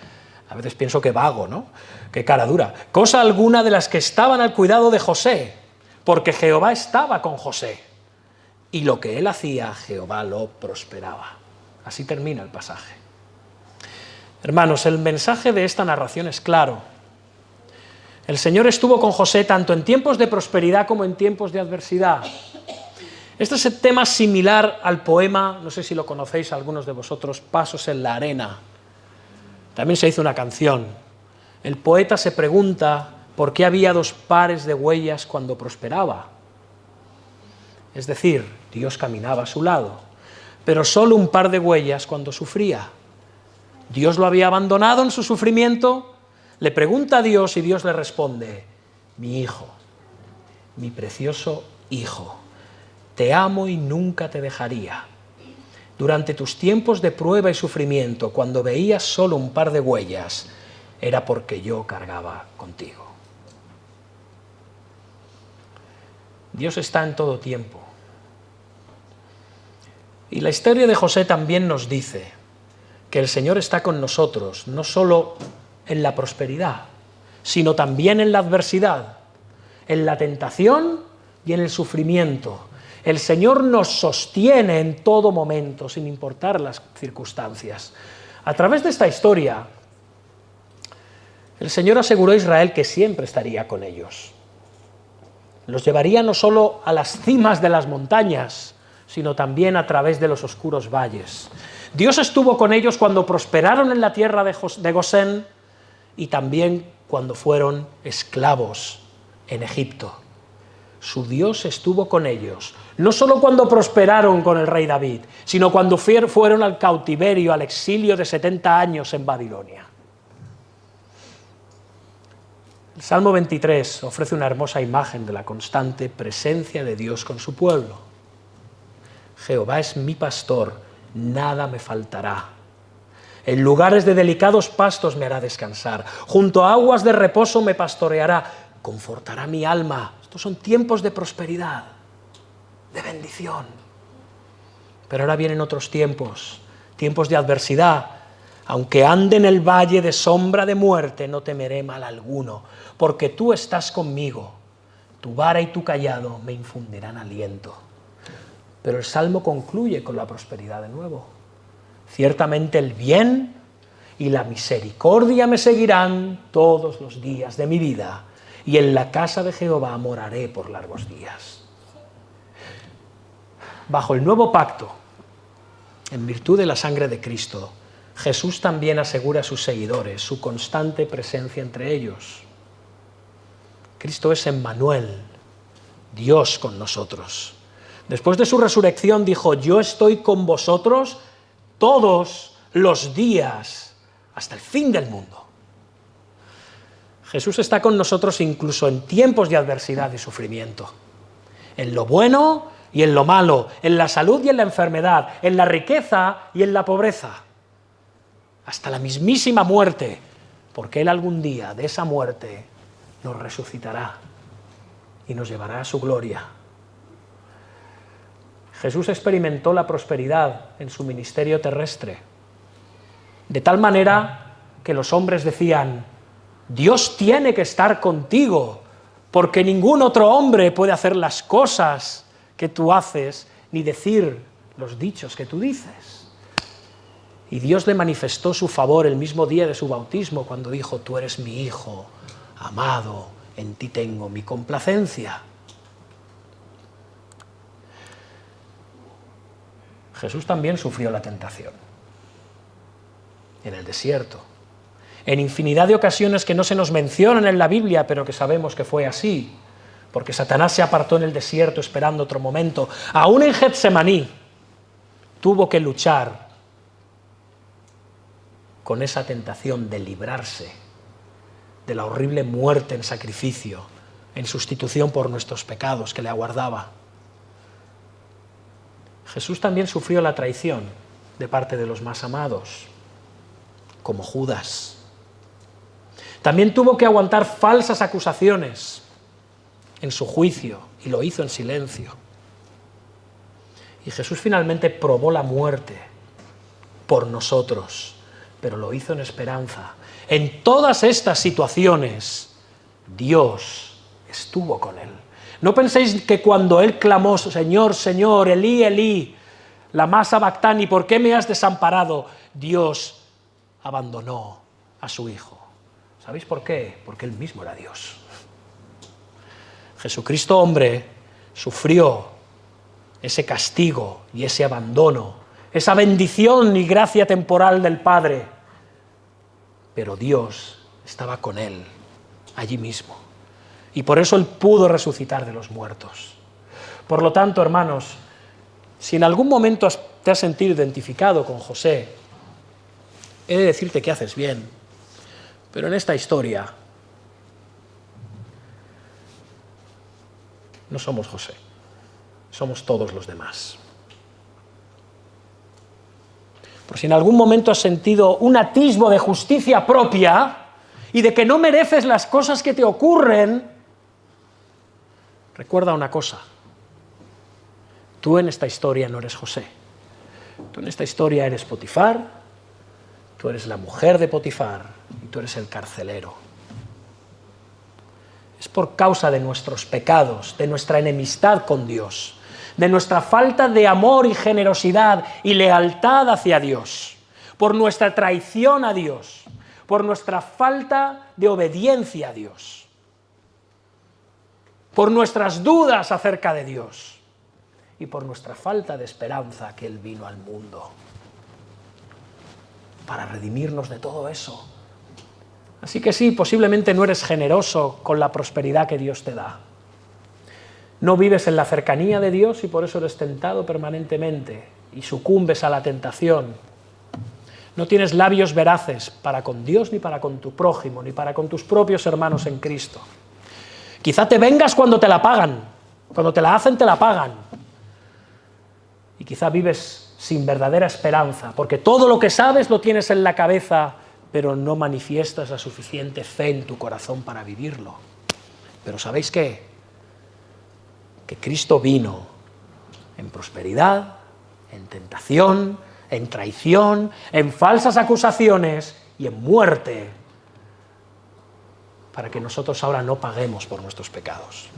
a veces pienso que vago, ¿no? Qué cara dura. Cosa alguna de las que estaban al cuidado de José, porque Jehová estaba con José. Y lo que él hacía, Jehová lo prosperaba. Así termina el pasaje. Hermanos, el mensaje de esta narración es claro. El Señor estuvo con José tanto en tiempos de prosperidad como en tiempos de adversidad. Este es el tema similar al poema, no sé si lo conocéis algunos de vosotros, Pasos en la arena. También se hizo una canción. El poeta se pregunta por qué había dos pares de huellas cuando prosperaba. Es decir, Dios caminaba a su lado, pero solo un par de huellas cuando sufría. ¿Dios lo había abandonado en su sufrimiento? Le pregunta a Dios y Dios le responde: mi hijo, mi precioso hijo, te amo y nunca te dejaría. Durante tus tiempos de prueba y sufrimiento, cuando veías solo un par de huellas, era porque yo cargaba contigo. Dios está en todo tiempo. Y la historia de José también nos dice que el Señor está con nosotros, no solo en la prosperidad, sino también en la adversidad, en la tentación y en el sufrimiento. El Señor nos sostiene en todo momento, sin importar las circunstancias. A través de esta historia, el Señor aseguró a Israel que siempre estaría con ellos. Los llevaría no solo a las cimas de las montañas, sino también a través de los oscuros valles. Dios estuvo con ellos cuando prosperaron en la tierra de Gosén y también cuando fueron esclavos en Egipto. Su Dios estuvo con ellos, no solo cuando prosperaron con el rey David, sino cuando fueron al cautiverio, al exilio de 70 años en Babilonia. El Salmo 23 ofrece una hermosa imagen de la constante presencia de Dios con su pueblo. Jehová es mi pastor, nada me faltará. En lugares de delicados pastos me hará descansar, junto a aguas de reposo me pastoreará, confortará mi alma. Estos son tiempos de prosperidad, de bendición. Pero ahora vienen otros tiempos, tiempos de adversidad. Aunque ande en el valle de sombra de muerte, no temeré mal alguno, porque tú estás conmigo, tu vara y tu cayado me infundirán aliento. Pero el Salmo concluye con la prosperidad de nuevo. Ciertamente el bien y la misericordia me seguirán todos los días de mi vida, y en la casa de Jehová moraré por largos días. Bajo el nuevo pacto, en virtud de la sangre de Cristo, Jesús también asegura a sus seguidores su constante presencia entre ellos. Cristo es Emmanuel, Dios con nosotros. Después de su resurrección dijo: yo estoy con vosotros todos los días hasta el fin del mundo. Jesús está con nosotros incluso en tiempos de adversidad y sufrimiento, en lo bueno y en lo malo, en la salud y en la enfermedad, en la riqueza y en la pobreza, hasta la mismísima muerte, porque Él algún día de esa muerte nos resucitará y nos llevará a su gloria. Jesús experimentó la prosperidad en su ministerio terrestre, de tal manera que los hombres decían: Dios tiene que estar contigo, porque ningún otro hombre puede hacer las cosas que tú haces, ni decir los dichos que tú dices. Y Dios le manifestó su favor el mismo día de su bautismo, cuando dijo: tú eres mi Hijo amado, en ti tengo mi complacencia. Jesús también sufrió la tentación en el desierto, en infinidad de ocasiones que no se nos mencionan en la Biblia, pero que sabemos que fue así, porque Satanás se apartó en el desierto esperando otro momento. Aún en Getsemaní tuvo que luchar con esa tentación de librarse de la horrible muerte en sacrificio, en sustitución por nuestros pecados que le aguardaba. Jesús también sufrió la traición de parte de los más amados, como Judas. También tuvo que aguantar falsas acusaciones en su juicio, y lo hizo en silencio. Y Jesús finalmente probó la muerte por nosotros, pero lo hizo en esperanza. En todas estas situaciones, Dios estuvo con él. No penséis que cuando él clamó: Señor, Señor, Elí, Elí, lama sabactani, ¿por qué me has desamparado?, Dios abandonó a su Hijo. ¿Sabéis por qué? Porque él mismo era Dios. Jesucristo, hombre, sufrió ese castigo y ese abandono, esa bendición y gracia temporal del Padre, pero Dios estaba con él allí mismo, y por eso él pudo resucitar de los muertos. Por lo tanto, hermanos, si en algún momento te has sentido identificado con José, he de decirte que haces bien, pero en esta historia no somos José, somos todos los demás. Por si en algún momento has sentido un atisbo de justicia propia y de que no mereces las cosas que te ocurren, recuerda una cosa: tú en esta historia no eres José, tú en esta historia eres Potifar, tú eres la mujer de Potifar y tú eres el carcelero. es por causa de nuestros pecados, de nuestra enemistad con Dios, de nuestra falta de amor y generosidad y lealtad hacia Dios, por nuestra traición a Dios, por nuestra falta de obediencia a Dios, por nuestras dudas acerca de Dios y por nuestra falta de esperanza que Él vino al mundo para redimirnos de todo eso. Así que sí, posiblemente no eres generoso con la prosperidad que Dios te da. No vives en la cercanía de Dios y por eso eres tentado permanentemente y sucumbes a la tentación. No tienes labios veraces para con Dios, ni para con tu prójimo, ni para con tus propios hermanos en Cristo. Quizá te vengas cuando te la pagan, cuando te la hacen te la pagan. Y quizá vives sin verdadera esperanza, porque todo lo que sabes lo tienes en la cabeza, pero no manifiestas la suficiente fe en tu corazón para vivirlo. Pero ¿sabéis qué? Que Cristo vino en prosperidad, en tentación, en traición, en falsas acusaciones y en muerte, para que nosotros ahora no paguemos por nuestros pecados.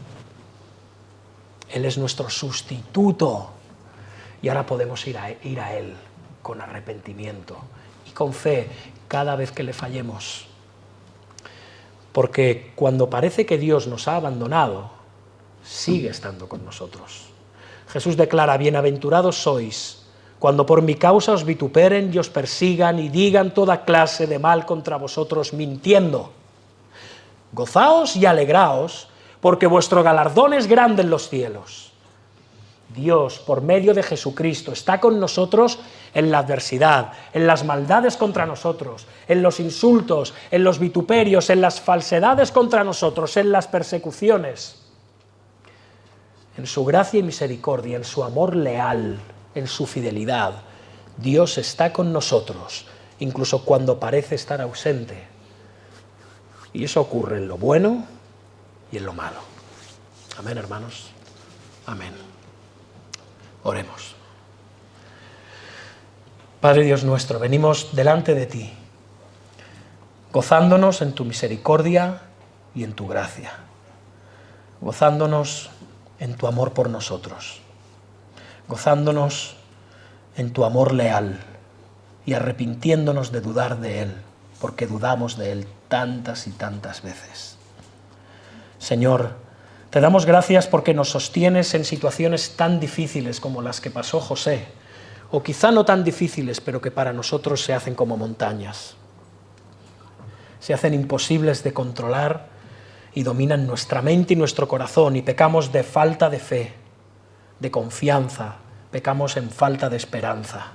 Él es nuestro sustituto y ahora podemos ir a Él con arrepentimiento y con fe cada vez que le fallemos. Porque cuando parece que Dios nos ha abandonado, sigue estando con nosotros. Jesús declara: bienaventurados sois cuando por mi causa os vituperen y os persigan y digan toda clase de mal contra vosotros mintiendo. Gozaos y alegraos, porque vuestro galardón es grande en los cielos. Dios, por medio de Jesucristo, está con nosotros en la adversidad, en las maldades contra nosotros, en los insultos, en los vituperios, en las falsedades contra nosotros, en las persecuciones. En su gracia y misericordia, en su amor leal, en su fidelidad, Dios está con nosotros, incluso cuando parece estar ausente. Y eso ocurre en lo bueno y en lo malo. Amén, hermanos. Amén. Oremos. Padre Dios nuestro, venimos delante de ti, gozándonos en tu misericordia y en tu gracia, gozándonos en tu amor por nosotros, gozándonos en tu amor leal y arrepintiéndonos de dudar de Él, porque dudamos de Él tantas y tantas veces. Señor, te damos gracias porque nos sostienes en situaciones tan difíciles como las que pasó José, o quizá no tan difíciles, pero que para nosotros se hacen como montañas. Se hacen imposibles de controlar y dominan nuestra mente y nuestro corazón, y pecamos de falta de fe, de confianza, pecamos en falta de esperanza,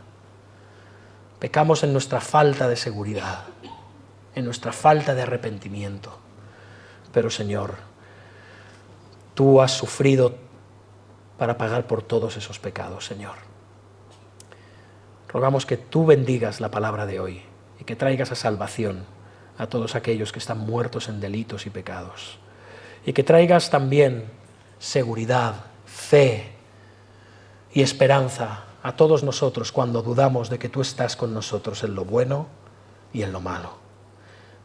pecamos en nuestra falta de seguridad, en nuestra falta de arrepentimiento. Pero Señor, tú has sufrido para pagar por todos esos pecados, Señor. Rogamos que tú bendigas la palabra de hoy y que traigas a salvación a todos aquellos que están muertos en delitos y pecados. Y que traigas también seguridad, fe y esperanza a todos nosotros cuando dudamos de que tú estás con nosotros en lo bueno y en lo malo.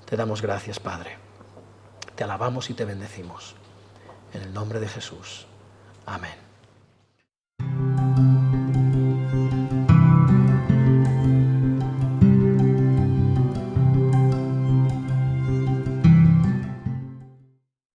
Te damos gracias, Padre. Te alabamos y te bendecimos. En el nombre de Jesús. Amén.